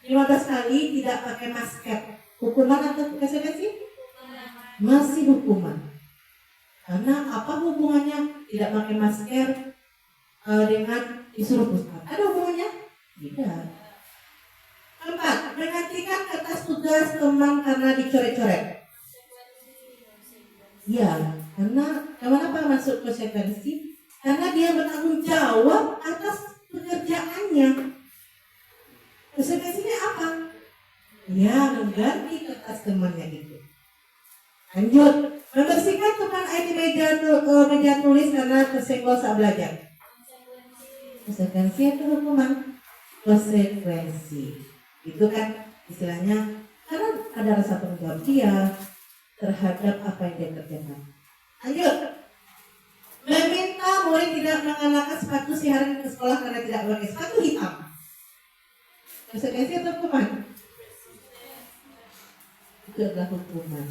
15 kali tidak pakai masker. Hukuman atau konsekuensi? Masih hukuman. Karena apa hubungannya tidak pakai masker dengan disuruh push up? Ada hubungannya? Tidak. Keempat, menggantikan kertas tugas teman karena dicoret-coret. Ya, karena kenapa masuk konsekuensi? Karena dia bertanggung jawab atas pekerjaannya. Konsekuensinya apa? Ya, mengganti kertas temannya itu. Lanjut, membersihkan tumpahan air di meja tulis karena tersenggol saat belajar. Konsekuensi itu hukuman. Konsekuensi itu kan istilahnya karena ada rasa tanggung jawab dia terhadap apa yang dia kerjakan. Lanjut, meminta murid tidak mengenakan sepatu sehari ke sekolah karena tidak pakai sepatu hitam. Konsekuensi atau hukuman? Itu adalah hukuman.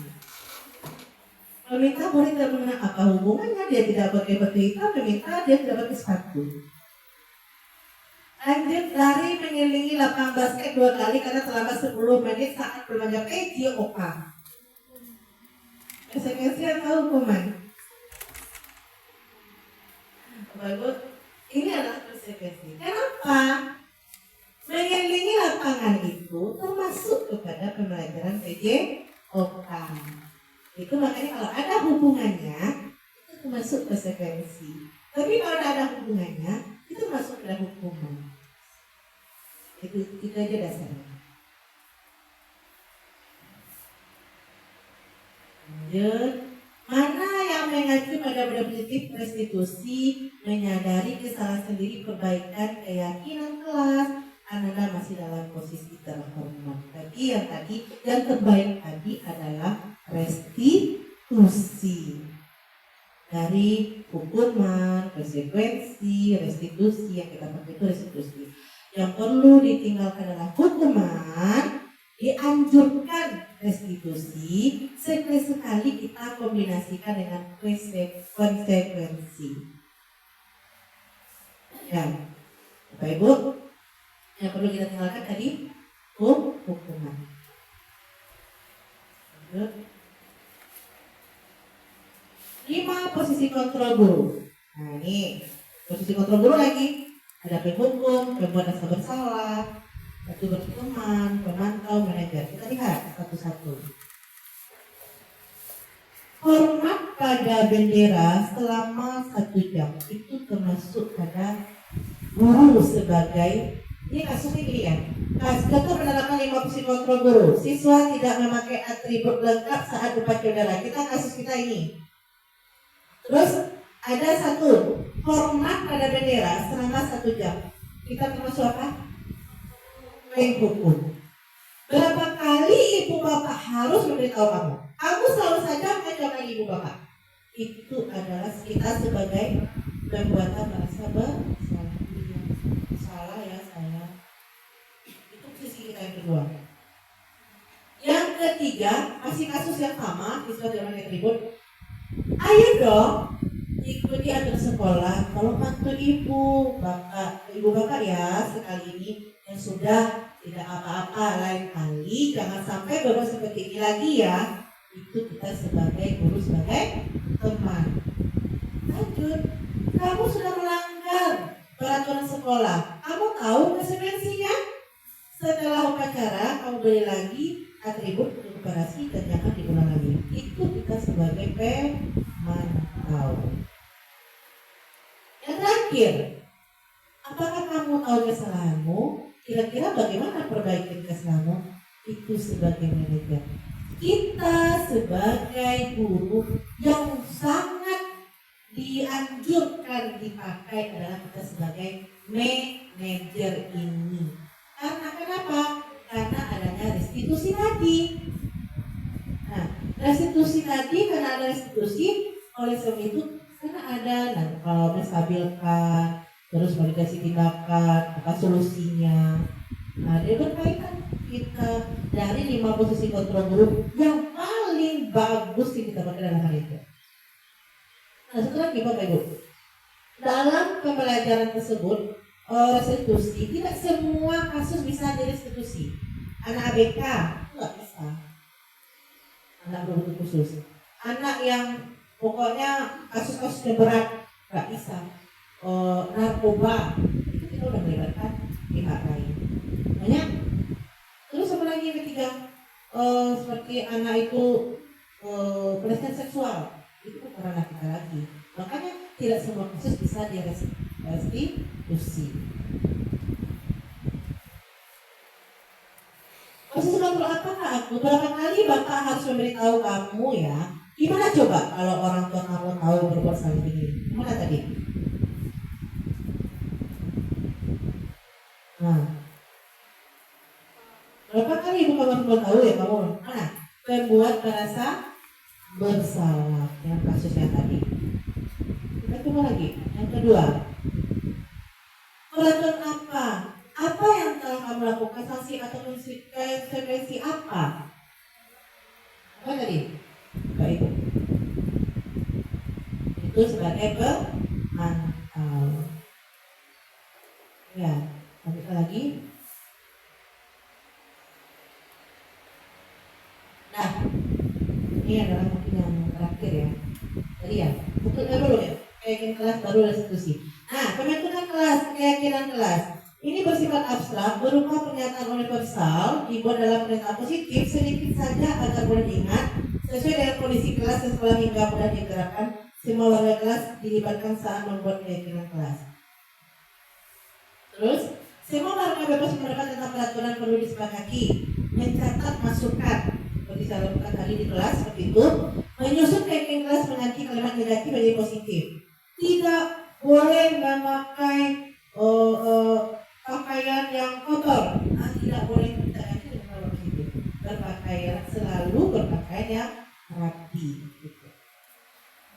Meminta murid tidak mengenakan, apa hubungannya dia tidak pakai baju hitam, meminta dia tidak pakai sepatu. Lanjut, lari mengelilingi lapangan basket 2 kali karena terlambat 10 menit saat belanja PJOK. Konsekuensi atau hukuman? Bagus, ini adalah konsekuensi. Kenapa? Mengelilingi lapangan itu termasuk kepada pembelajaran PJOK. Itu makanya kalau ada hubungannya itu termasuk konsekuensi. Tapi kalau tidak ada hubungannya itu masuk ke dalam hukuman. Itu aja dasarnya. Lanjut, mana yang mengacu pada benda positif restitusi, menyadari kesalahan sendiri, perbaikan keyakinan kelas, Anda masih dalam posisi terhormat. Tapi yang terbaik tadi adalah restitusi. Dari hukuman, konsekuensi, restitusi yang kita pakai itu restitusi. Yang perlu ditinggalkan adalah hukuman, dianjurkan restitusi, sekali-sekali kita kombinasikan dengan konsekuensi. Ya, Bapak Ibu, yang perlu kita tinggalkan tadi hukuman. 5 posisi kontrol guru. Nah ini posisi kontrol guru lagi. Ada penghukum, pembuat rasa bersalah, satu berteman, pemantau, manajer. Kita lihat satu-satu. Hormat pada bendera selama 1 jam itu termasuk pada guru sebagai, ini kasus ini ya. Contoh menerapkan 5 posisi kontrol guru. Siswa tidak memakai atribut lengkap saat upacara. Kita kasus kita ini. Terus ada 1 hormat pada bendera selama 1 jam. Kita termasuk apa? Penghukum. Berapa kali ibu bapak harus memberitahu kamu? Kamu selalu saja mengajarkan ibu bapak. Itu adalah kita sebagai perbuatan merasa bersalah. Salah ya saya. Itu sisi kita yang kedua. Yang ketiga, masih kasus yang sama, siswa tidak memakai atribut. Ayo dong, ikuti aturan sekolah. Kalau bantu ibu bapak ya sekali ini yang sudah tidak apa-apa, lain kali jangan sampai baru seperti ini lagi ya. Itu kita sebagai guru, sebagai teman. Lanjut, kamu sudah melanggar peraturan sekolah. Kamu tahu konsekuensinya? Setelah upacara kamu beli lagi atribut untuk operasi dan jangan diulang lagi. Itu kita sebagai pemantau. Yang terakhir, apakah kamu tahu kesalahanmu? Kira-kira bagaimana perbaikan kesalahanmu? Itu sebagai manajer. Kita sebagai guru yang sangat dianjurkan dipakai adalah kita sebagai manajer ini. Karena kenapa? Karena adanya restitusi tadi. Nah, restitusi tadi karena ada restitusi, oleh sebab itu karena ada menstabilkan, terus validasi tindakan, apa solusinya. Nah, dia berkaitan kita dari 5 posisi kontrol guru yang paling bagus yang kita pakai dalam hal itu. Nah, setelah Bapak Ibu, dalam pembelajaran tersebut restitusi, tidak semua kasus bisa direstitusi. Anak ABK nggak bisa, anak berkebutuhan khusus, anak yang pokoknya kasus-kasusnya berat nggak bisa. Narkoba itu kita udah melibatkan pihak lain. Banyak. Terus apa lagi yang ketiga? Seperti anak itu pelecehan seksual, itu bukan ranah kita lagi. Makanya tidak semua kasus bisa direstitusi. Proses kontrol apakah aku? Berapa kali bapak harus memberitahu kamu ya? Gimana coba kalau orang tua kamu tahu berbuat salah begini? Gimana tadi? Nah, berapa kali ibu kamu tahu ya kamu? Mana? Membuat merasa bersalah yang kasusnya tadi. Kita coba lagi. Yang kedua, peraturan apa? Apa yang telah kamu lakukan? Sanksi atau konsekuensi apa? Apa tadi? Baik. Itu sebagai pemantau. Ya, lanjut lagi. Nah, ini adalah mungkin yang terakhir ya. Tadi ya, bukan dulu ya. Keyakinan kelas baru restitusi. Nah, pembentukan kelas, keyakinan kelas. Ini bersifat abstrak, berupa pernyataan universal, dibuat dalam perintah positif sedikit saja agar boleh diingat, sesuai dengan kondisi kelas dan sekolah hingga mudah digerakkan. Semua warga kelas dilibatkan saat membuat keyakinan kelas. Terus, semua warga bebas pendapat tentang peraturan perlu disepakati, mencatat masukan, seperti saya lakukan tadi di kelas seperti itu, menyusun keyakinan kelas mengganti kalimat negatif menjadi positif. Tidak boleh memakai pakaian yang kotor. Tidak boleh kita ganti dengan positif. Berpakaian selalu berpakaian yang rapi. Gitu.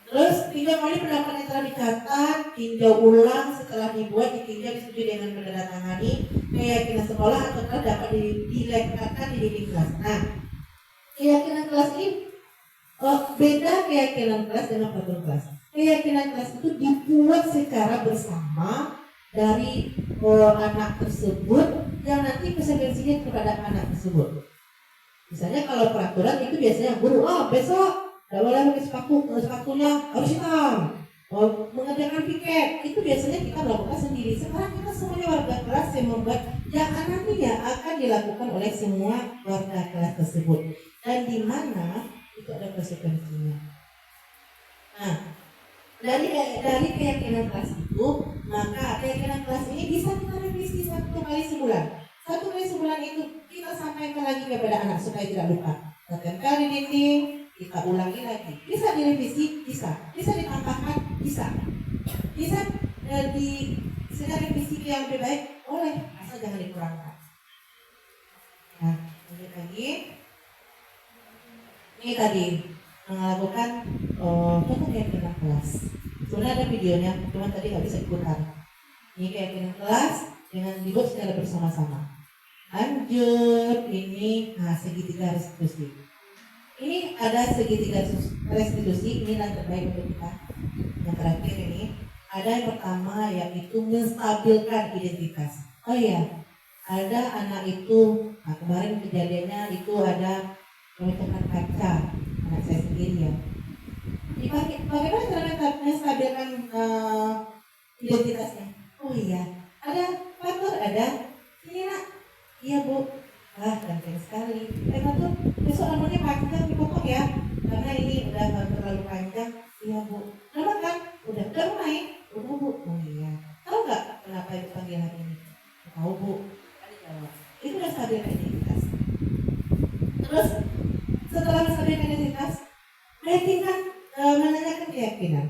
Terus tinjau kembali pendapat yang telah dicatat, tinjau ulang setelah dibuat, ditinjau disetujui dengan menandatangani keyakinan sekolah atau telah dapat dilekatkan di dinding kelas. Nah, Keyakinan kelas ini beda keyakinan kelas dengan peraturan kelas. Keyakinan kelas itu dibuat secara bersama dari anak tersebut yang nanti konsekuensinya kepada anak tersebut. Misalnya kalau peraturan itu biasanya guru, besok tidak boleh pakai sepatunya harus hitam. Mengerjakan piket itu biasanya kita melakukan sendiri. Sekarang kita semuanya warga kelas yang membuat yang nantinya akan dilakukan oleh semua warga kelas tersebut. Dan di mana itu ada konsekuensinya. Nah, dari keyakinan kelas itu, maka keyakinan kelas ini bisa kita revisi 1 kali sebulan. 1 kali sebulan itu kita sampaikan lagi kepada anak supaya tidak lupa. Kita tempel di dinding, kita ulangi lagi. Bisa direvisi, bisa ditambahkan, bisa direvisi yang lebih baik, boleh, asal jangan dikurangkan. Nah, lanjut lagi. Ini tadi melakukan contoh keyakinan kelas. Sebenarnya ada videonya, cuma tadi nggak bisa diputar. Ini keyakinan kelas dengan dibuat secara bersama-sama. Lanjut, ini segitiga restitusi. Ini ada segitiga restitusi, ini yang terbaik untuk kita. Yang terakhir ini, ada yang pertama yaitu menstabilkan identitas. Oh iya, ada anak itu, kemarin kejadiannya itu ada memecahkan kaca, anak saya sendiri ya. Bagaimana cara menstabilkan identitasnya? Oh iya, ada faktor, ada sini nak. Iya bu, ganteng sekali. Faktor, besok rambutnya panjang dipotong ya, karena ini udah terlalu panjang. Iya bu, kenapa kan? Udah main? Udah bu. Oh iya. Tahu nggak kenapa itu panggilan ini? Tahu bu. Ada jawab. Itu udah stabilkan identitas. Terus setelah menstabilkan identitas, ratingkan menanyakan keyakinan.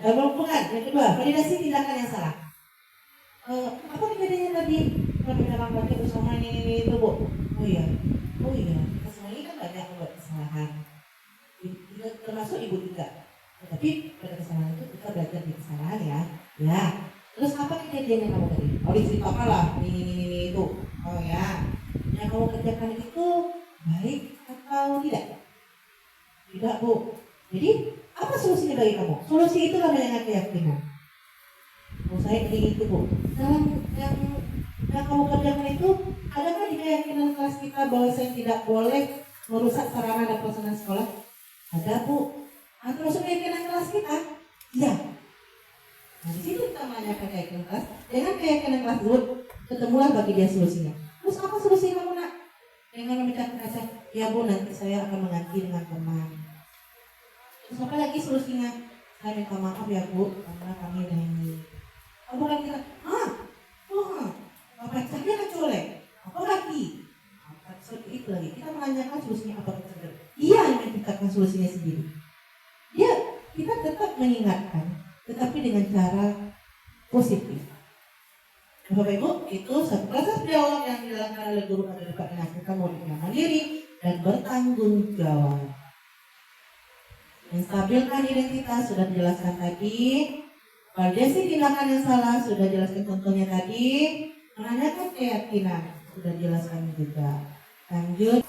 Bukan, yang kedua, validasi tindakan yang salah. Apa kejadiannya tadi? Kalau dalam baca bersama ini itu bu. Oh iya, kita semua ini kan banyak membuat kesalahan. Termasuk ibu juga. Tetapi pada kesalahan itu kita belajar di kesalahan ya. Ya. Terus apa kejadiannya kamu tadi? Diceritakan lah. Ini itu. Oh ya. Yang kamu kerjakan itu baik atau tidak? Tidak bu. Jadi apa solusinya bagi kamu? Solusi itu namanya keyakinan. Saya ingin itu bu. Dalam yang kamu kerjakan itu, adakah di keyakinan kelas kita bahwa saya tidak boleh merusak sarana dan prasarana sekolah? Ada bu. Termasuk keyakinan kelas kita? Iya. Nah di situ kita menanyakan keyakinan kelas. Dengan keyakinan kelas dulu, ketemulah bagi dia solusinya. Terus apa solusi kamu nak? Dengan memecahkan kaca, ya bu nanti saya akan mengganti dengan teman. Terus apa lagi solusinya? Saya minta maaf ya bu, karena kami ini. Bukan kita, pecahnya kan colek, apa lagi? Seperti itu lagi. Kita menanyakan solusinya apa saja. Dia yang menciptakan solusinya sendiri. Kita tetap mengingatkan, tetapi dengan cara positif. Bapak Ibu, itu satu proses dialog yang dilakukan oleh guru pada dekat menghasilkan murid yang mandiri dan bertanggung jawab. Menstabilkan identitas sudah dijelaskan tadi. Validasi tindakan yang salah sudah dijelaskan contohnya tadi. Menanyakan keyakinan sudah dijelaskan juga. Lanjut.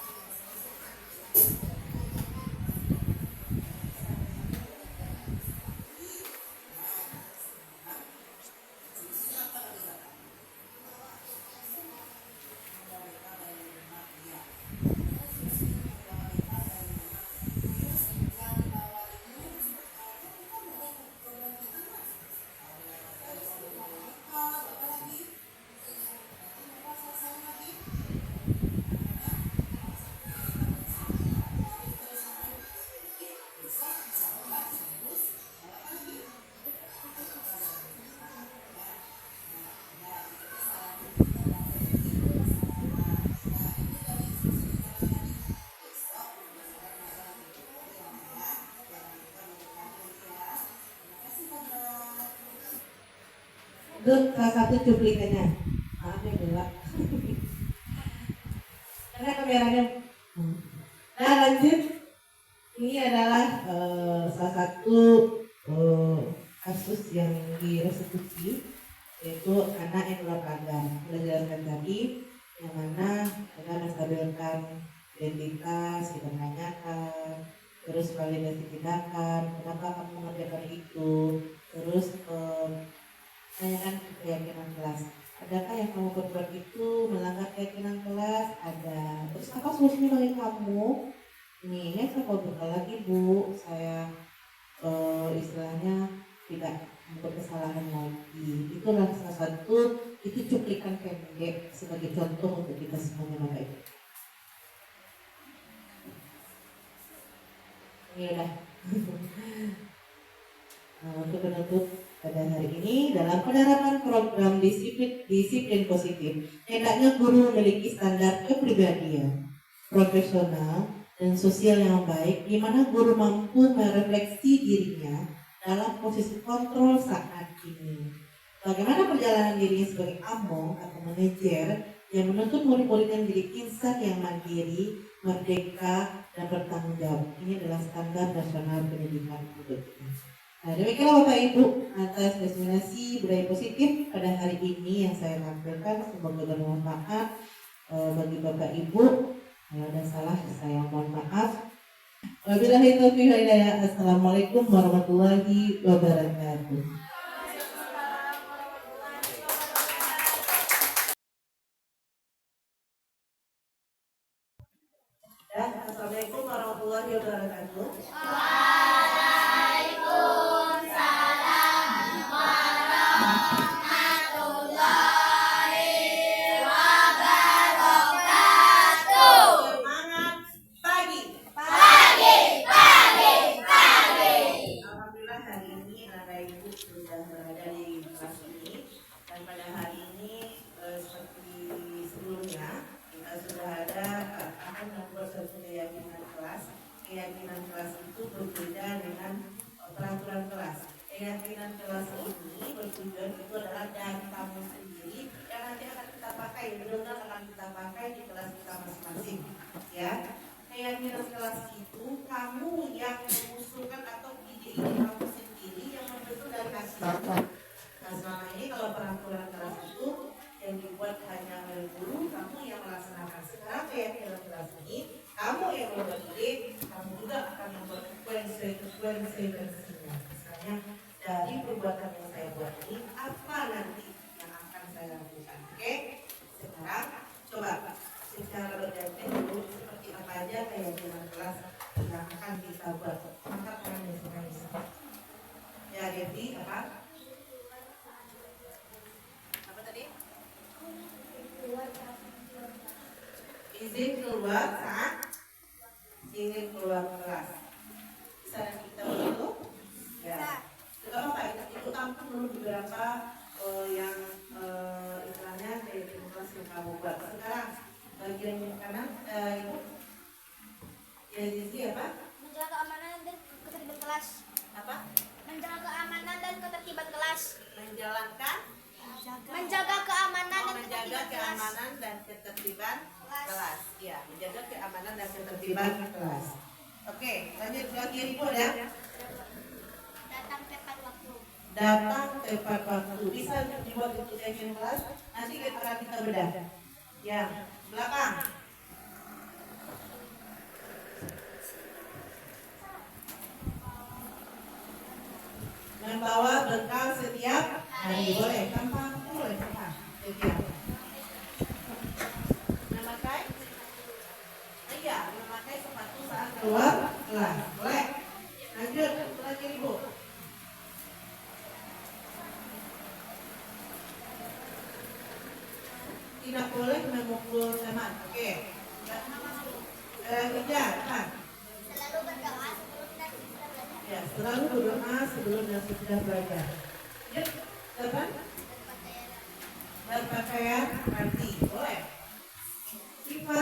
Itu salah satu cuplikannya. Maaf ya gelap. Karena kameranya. Nah lanjut. Ini adalah salah satu kasus yang direstitusi, yaitu anak yang keluar pagar. Sudah dijelaskan tadi, yang mana dengan menstabilkan identitas, kita menanyakan, terus validasi tindakan, kenapa kamu mengerjakan itu, terus tanyakan keyakinan kelas. Adakah yang kamu berbuat itu melanggar keyakinan kelas? Ada. Terus apa solusinya bagi kamu? Nih, saya mau bekal lagi Bu, saya istilahnya tidak membuat kesalahan lagi. Itulah salah satu, itu cuplikan pendek sebagai contoh untuk kita semuanya Bapak Ibu. Ini udah. Nah, untuk penutup pada hari ini dalam penerapan program disiplin positif, hendaknya guru memiliki standar kepribadian, profesional dan sosial yang baik, di mana guru mampu merefleksi dirinya dalam posisi kontrol saat ini. Bagaimana perjalanan dirinya sebagai among atau manajer yang menuntut murid-muridnya menjadi insan yang mandiri, merdeka, dan bertanggung jawab. Ini adalah standar nasional pendidikan untuk kita. Nah, demikianlah Bapak Ibu atas destinasi budaya positif pada hari ini yang saya tampilkan. Semoga bermanfaat bagi Bapak Ibu. Kalau ada salah saya mohon maaf. Wabillahi taufiq wal hidayah. Assalamualaikum warahmatullahi wabarakatuh. Dan assalamualaikum warahmatullahi wabarakatuh. Semangat pagi. Alhamdulillah hari ini anak ibu sudah berada di kelas ini, dan pada hari ini seperti sebelumnya kita sudah ada akan membuat suatu keyakinan kelas. Keyakinan kelas itu berbeda dengan peraturan kelas. Keyakinan kelas ini bertujuan itu adalah dari kamu sendiri yang nanti akan kita pakai, benar-benar akan kita pakai di kelas kita masing-masing. Ya, keyakinan kelas itu kamu yang mengusulkan atau ide-ide kamu sendiri yang membentuk dari hasil. Nah, selama ini kalau peraturan kelas itu yang dibuat hanya oleh guru, kamu yang melaksanakan. Sekarang keyakinan kelas ini kamu yang membuat ide, kamu juga akan membuat konsekuensinya. Misalnya dari perbuatan yang saya buat ini, apa nanti yang akan saya lakukan? Oke? Sekarang coba secara berganti dulu seperti apa aja keyakinan kelas yang akan kita buat. Angkat tangannya semua. Ya, Devi, apa? Apa tadi? Izin keluar saat ingin keluar kelas. Bisa kita begitu? Ya. Tidak apa-apa, itu tampung dulu beberapa yang istilahnya dari kelas yang kamu buat. Sekarang bagian kanan itu ya Zizi apa? Menjaga keamanan dan ketertiban kelas. Apa? Menjaga keamanan dan ketertiban kelas. Menjalankan Menjaga keamanan dan menjaga ketertiban kelas. keamanan dan ketertiban kelas. Ya, menjaga keamanan dan ketertiban kelas. Oke, lanjut lagi Ibu ada? Datang tepat waktu. Datang tepat waktu. Bisa dibuat untuk keyakinan kelas. Nanti akan kita bedah. Ya, belakang. Membawa bekal setiap hari. Boleh, tanpa boleh tanpa setiap. Memakai? Iya, memakai sepatu saat keluar kelas. Boleh. Lanjut lagi Ibu. Tidak boleh memukul teman. Oke. Kerja, kan? Selalu berdoa sebelum dan sesudah belajar. Ya, selalu berdoa sebelum dan sesudah belajar. Yuk, depan. Berpakaian rapi. Boleh. Siva.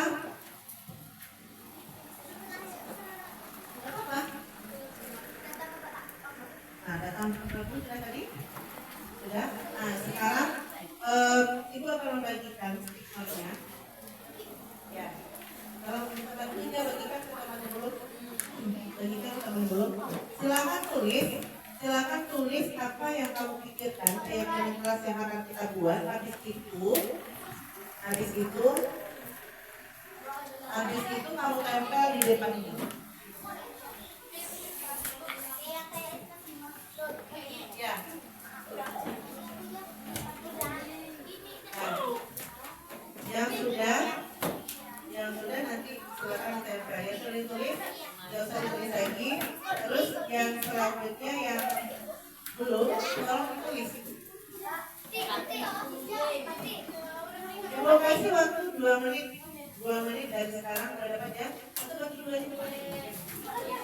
Apa? Nah, datang ke Prabu sudah tadi? Sudah? Nah, sekarang Ibu akan membagikan stigma-nya. Ya. Kalau kita bagikan ke teman yang belum. Bagikan ke teman yang belum. Silakan tulis apa yang kamu pikirkan keyakinan kelas yang akan kita buat. Habis itu Habis itu kamu tempel di depan ini. Ya. Nah, yang sudah nanti silakan tempel ya, tulis, nggak usah ditulis lagi. Terus yang selanjutnya yang belum, tolong ditulis. Coba kasih waktu 2 menit. 2 menit dari sekarang udah dapat ya? Atau bagi 2 menit? Bagi 2 aja ya?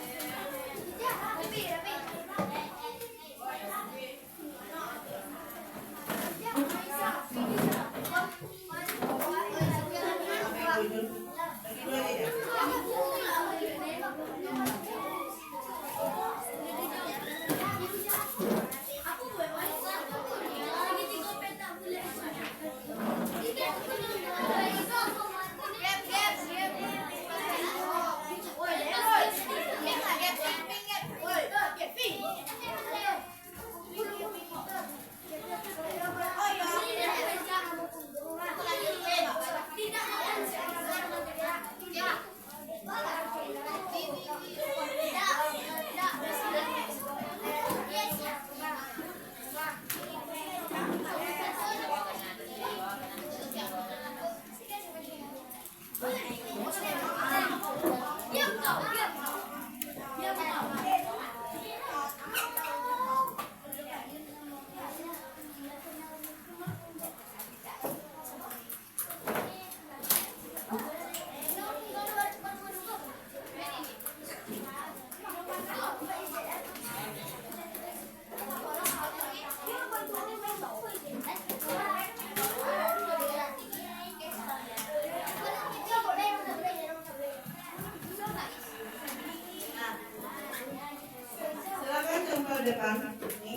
Silakan tempel depan ini.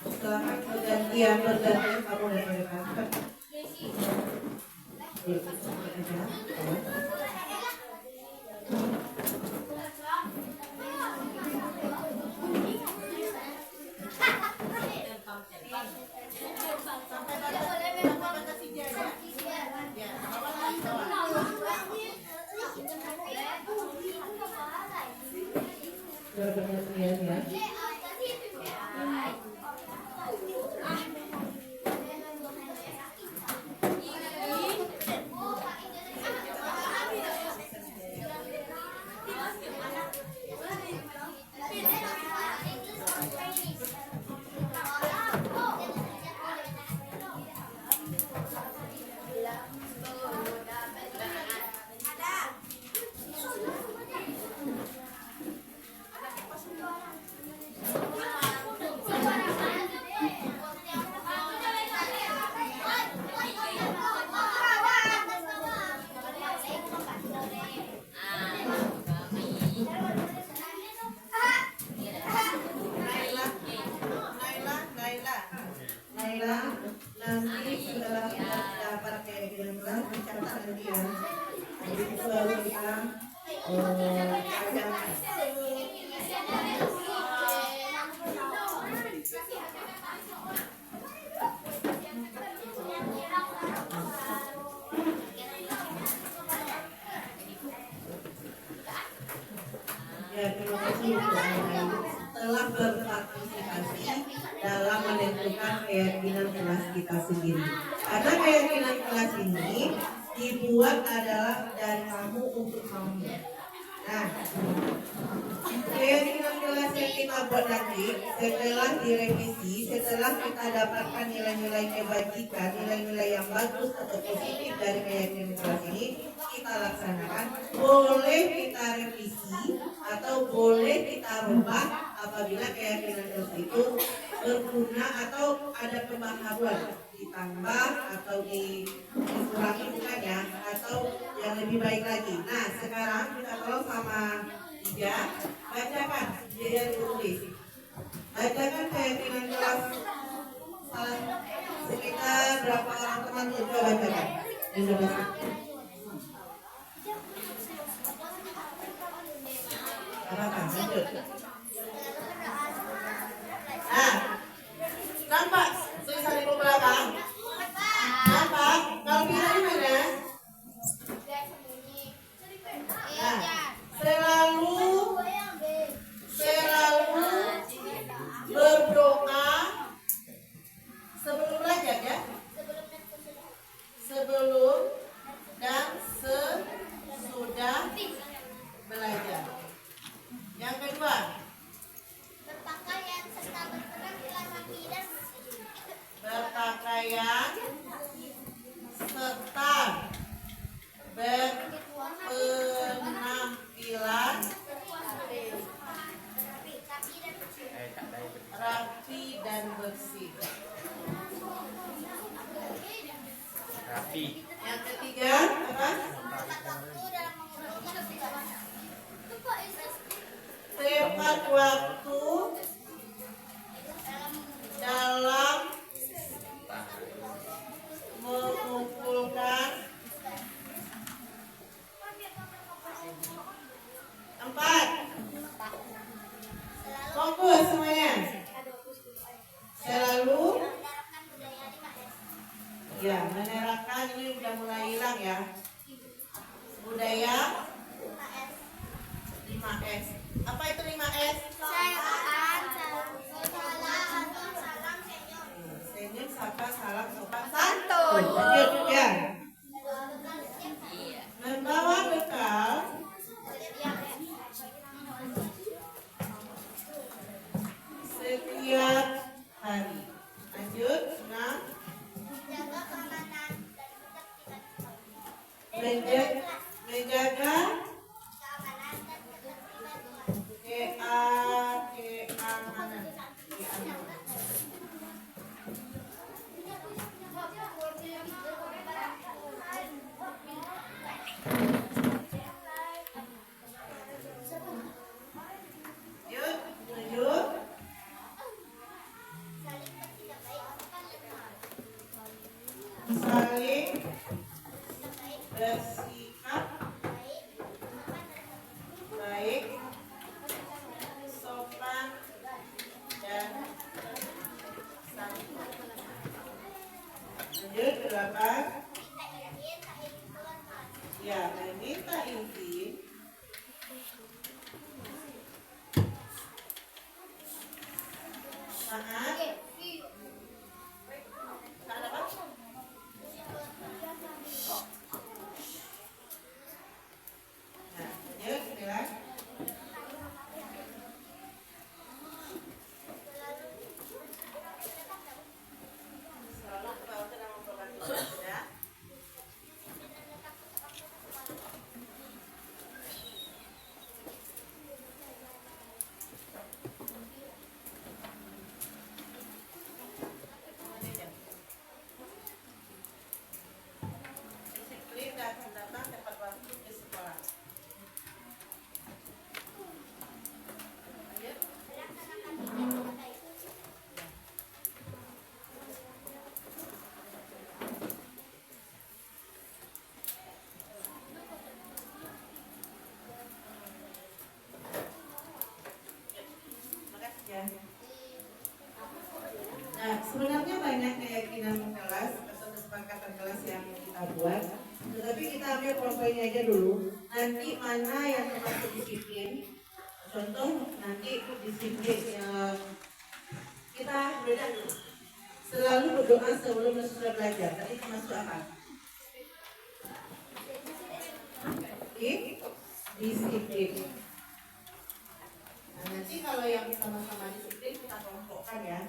Silakan bergantian kamu dari depan. Bergantian ya. Naila, nanti setelah kita dapat kayak gini mencatat nanti ya. Jadi itu lalu kita ajak. Ya, terima kasih untuk Anda telah berpartisipasi dalam menentukan keyakinan kelas kita sendiri. Karena keyakinan kelas ini dibuat adalah dari kamu untuk kamu. Nah, keyakinan kelas yang kita buat nanti setelah direvisi, setelah kita dapatkan nilai-nilai kebajikan, nilai-nilai yang bagus atau positif dari keyakinan kelas ini, kita laksanakan. Boleh kita revisi atau boleh kita rubah apabila keyakinan kelas itu berguna atau ada pembaharuan, ditambah atau dikurangi bukan ya, atau yang lebih baik lagi. Nah, sekarang kita tolong sama Ija, bacakan dia ditulis. Bacakan keyakinan kelas sekitar berapa orang teman juga bacakan. Indonesia. Apa lanjut? Nah, nampak tulisan ibu belakang? Nampak? Kalau bisa di mana? Yang ketiga apa? Tepat waktu dalam mengumpulkan. Empat. Fokus semuanya. Selalu ya menerapkan, ini udah mulai hilang ya. Budaya 5S. Apa itu 5S? Senyum, sapa, salam, sopan, santun. Lanjut ya. Membawa bekal setiap hari. Lanjut, 6. Menjaga keamanan. Yuk, lanjut. Saling bersikap baik, sopan, dan santun. Lanjut ke 8. Ya, meminta izin saat apa? Nah, lanjut 9. Selalu ketahuan dan memperbantu saja. Disiplin dan datang tepat waktu di sekolah. Lanjut. Makasih ya. Nah, sebenarnya banyak keyakinan kelas atau kesepakatan kelas yang kita buat, tetapi kita ambil poin-poinnya aja dulu. Nanti mana yang termasuk disiplin? Contoh nanti disiplin yang kita beda dulu. Selalu berdoa sebelum dan sesudah belajar. Tadi termasuk apa? Disiplin. Nah, nanti kalau yang sama-sama disiplin kita kelompokkan ya.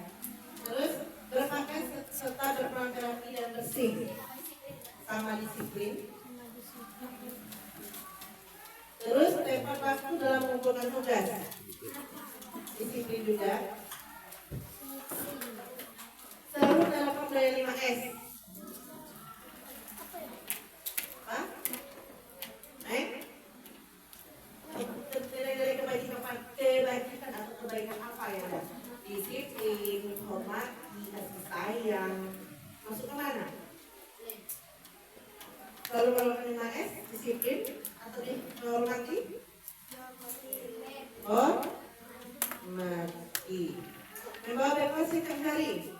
Terus berpakaian serta berpenampilan rapi dan bersih, sama disiplin. Terus tepat waktu dalam mengumpulkan tugas, disiplin juga. Selalu menerapkan budaya 5S. Apa? Dari kebajikan atau kebaikan apa ya? Disiplin, hormati, kasih sayang. Masuk ke mana? Selalu melakukan 5S, disiplin atau dihormati? Hormati. Membawa bekal setiap hari?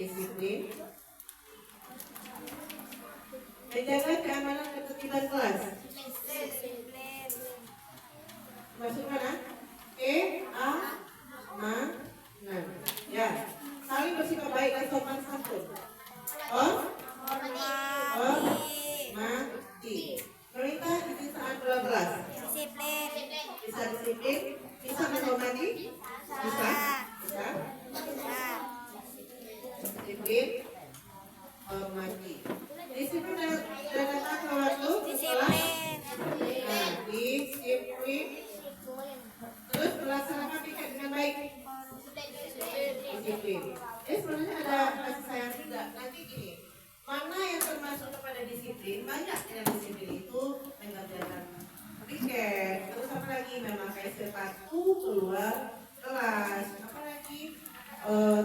Disiplin. Menjaga keamanan dan ketertiban kelas? Masuk mana? Keamanan. Ya. Saling bersikap baik dan sopan santun. Hormati. Perintah izin saat keluar kelas? Bisa disiplin? Bisa menghormati? Bisa? Disiplin, hormati. Disiplin dan datang ke waktu sekolah? Nah, disiplin. Terus melaksanakan piket dengan baik? Disiplin. Sebenarnya ada kasih sayang juga. Nanti gini, Mana yang termasuk kepada disiplin? Banyak yang disiplin itu mengerjakan piket, terus apa lagi, memakai sepatu keluar kelas, apa lagi?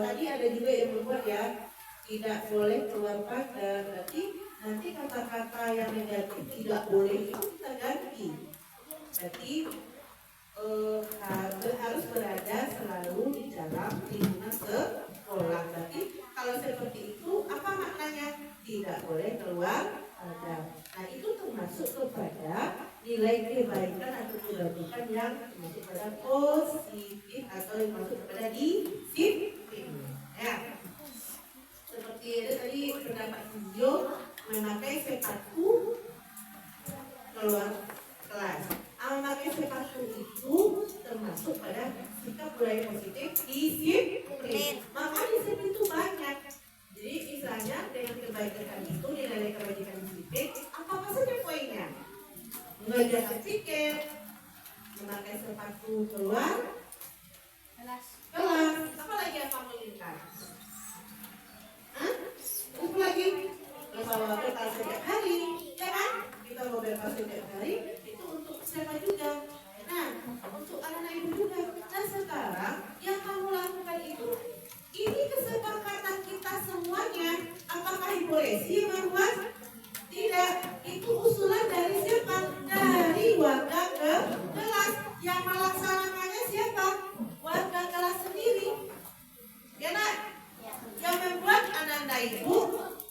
Tadi ada juga yang membuat ya, tidak boleh keluar pagar. Berarti nanti kata-kata yang negatif tidak boleh itu kita ganti. Berarti harus berada selalu di dalam lingkungan sekolah. Berarti kalau seperti itu apa maknanya? Tidak boleh keluar pagar. Nah itu termasuk kepada nilai kebaikan atau kebajikan yang termasuk pada positif atau yang masuk kepada disiplin. Ya. Seperti ada tadi pendapat hijau, memakai sepatu keluar kelas. Memakai sepatu itu termasuk pada sikap budaya positif disiplin. Maka disiplin itu banyak. Jadi misalnya dengan kebaikan itu, nilai kebajikan disiplin, apa saja poinnya? Mengerjakan tiket, memakai sepatu keluar kelas. Apa lagi yang kamu inginkan? Apa lagi? Kalau bekal setiap hari, ya kan? Kita mau bekal setiap hari, itu untuk siapa juga? Nah, untuk anak-anak ibu juga. Nah sekarang yang kamu lakukan itu, ini kesepakatan kita semuanya. Apakah Ibu Resi yang membuat? Tidak, itu usulan dari siapa? Dari warga kelas. Yang melaksanakannya siapa? Warga kelas sendiri. Ya nak? Yang membuat anak-anak ibu,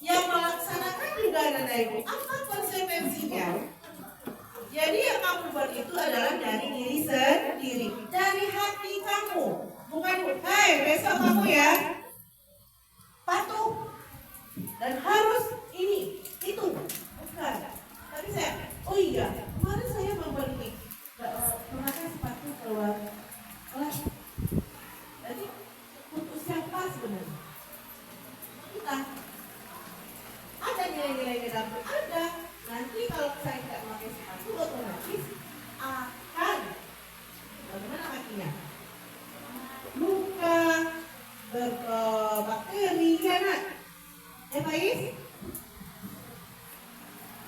yang melaksanakan juga anak-anak ibu. Apa konsekuensinya? Jadi yang kamu buat itu adalah dari diri sendiri, dari hati kamu. Bukan, hei besok kamu ya patuh dan harus ini, itu. Bukan. Tapi saya, oh iya, kemarin saya membuat ini. Memakai sepatu keluar kelas. Jadi untuk siapa sebenarnya? Kita. Ada nilai-nilai ke dalam, ada. Nanti kalau saya tidak memakai sepatu, otomatis akan bagaimana kakinya? Luka, berbakteri, ya nak? Pais?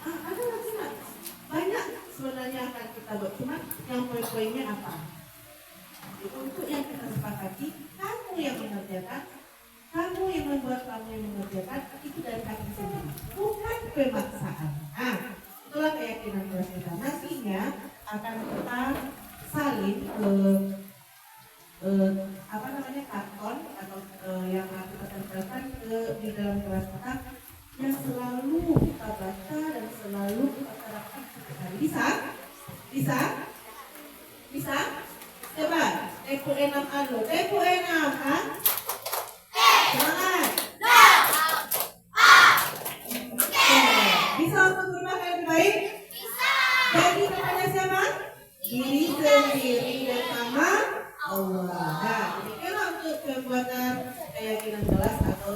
Ada nggak sih nak? Banyak sebenarnya akan kita buat, cuma yang poin-poinnya apa? Untuk yang kita sepakati, kamu yang mengerjakan, kamu yang membuat, kamu yang mengerjakan, itu dari hati sendiri, bukan pemaksaan. Itulah keyakinan kelas kita. Nantinya akan kita salin karton atau yang kita tempelkan di dalam kelas kita, yang selalu kita baca dan selalu kita terapkan setiap hari. Bisa? Coba Tepo 6 anu, Tepo 6 kan? Semangat. Bisa untuk berubah yang lebih baik? Bisa. Jadi kepada siapa? Diri sendiri dan sama Allah. Nah, demikianlah untuk pembuatan keyakinan kelas atau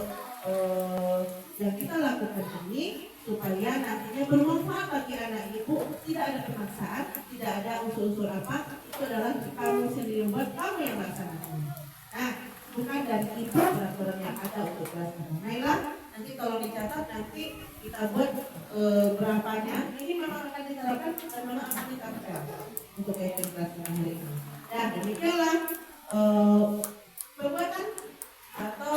yang kita lakukan ini, supaya nantinya bermanfaat bagi anak ibu. Tidak ada pemaksaan, tidak ada unsur-unsur apa. Itu adalah kamu sendiri buat, kamu yang laksanakan. Nah, bukan dari ibu peraturan yang ada untuk kelas. Nah, nanti tolong dicatat, nanti kita buat berapanya. Ini memang akan diterapkan dan memang akan ditempel untuk keyakinan kelas hari ini. Dan demikianlah perbuatan atau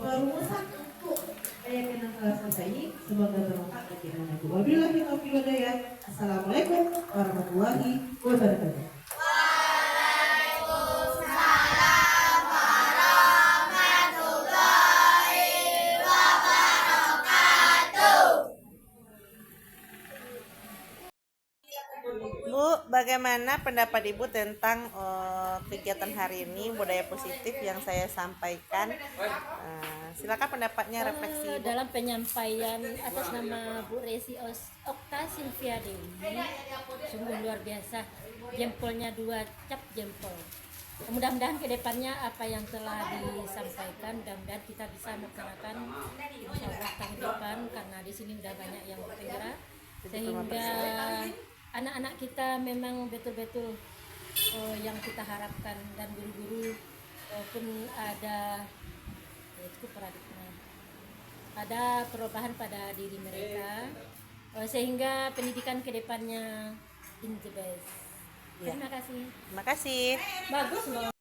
perumusan untuk keyakinan kelas kita ini. Semoga bermanfaat bagi anak ibu. Wabillahi taufiq wal hidayah. Assalamualaikum warahmatullahi wabarakatuh. Bu, bagaimana pendapat Ibu tentang kegiatan hari ini budaya positif yang saya sampaikan? Silakan pendapatnya, refleksi Ibu. Dalam penyampaian atas nama Bu Resi Okta Silvia Dewi, sungguh luar biasa, jempolnya 2 cap jempol. Mudah-mudahan kedepannya apa yang telah disampaikan, mudah-mudahan kita bisa melaksanakan insya Allah tahun depan, karena di sini udah banyak yang bergerak sehingga anak-anak kita memang betul-betul yang kita harapkan, dan guru-guru pun ada itu paradigma ada perubahan pada diri mereka, sehingga pendidikan kedepannya in the best. Ya. Terima kasih. Terima kasih. Bagus loh.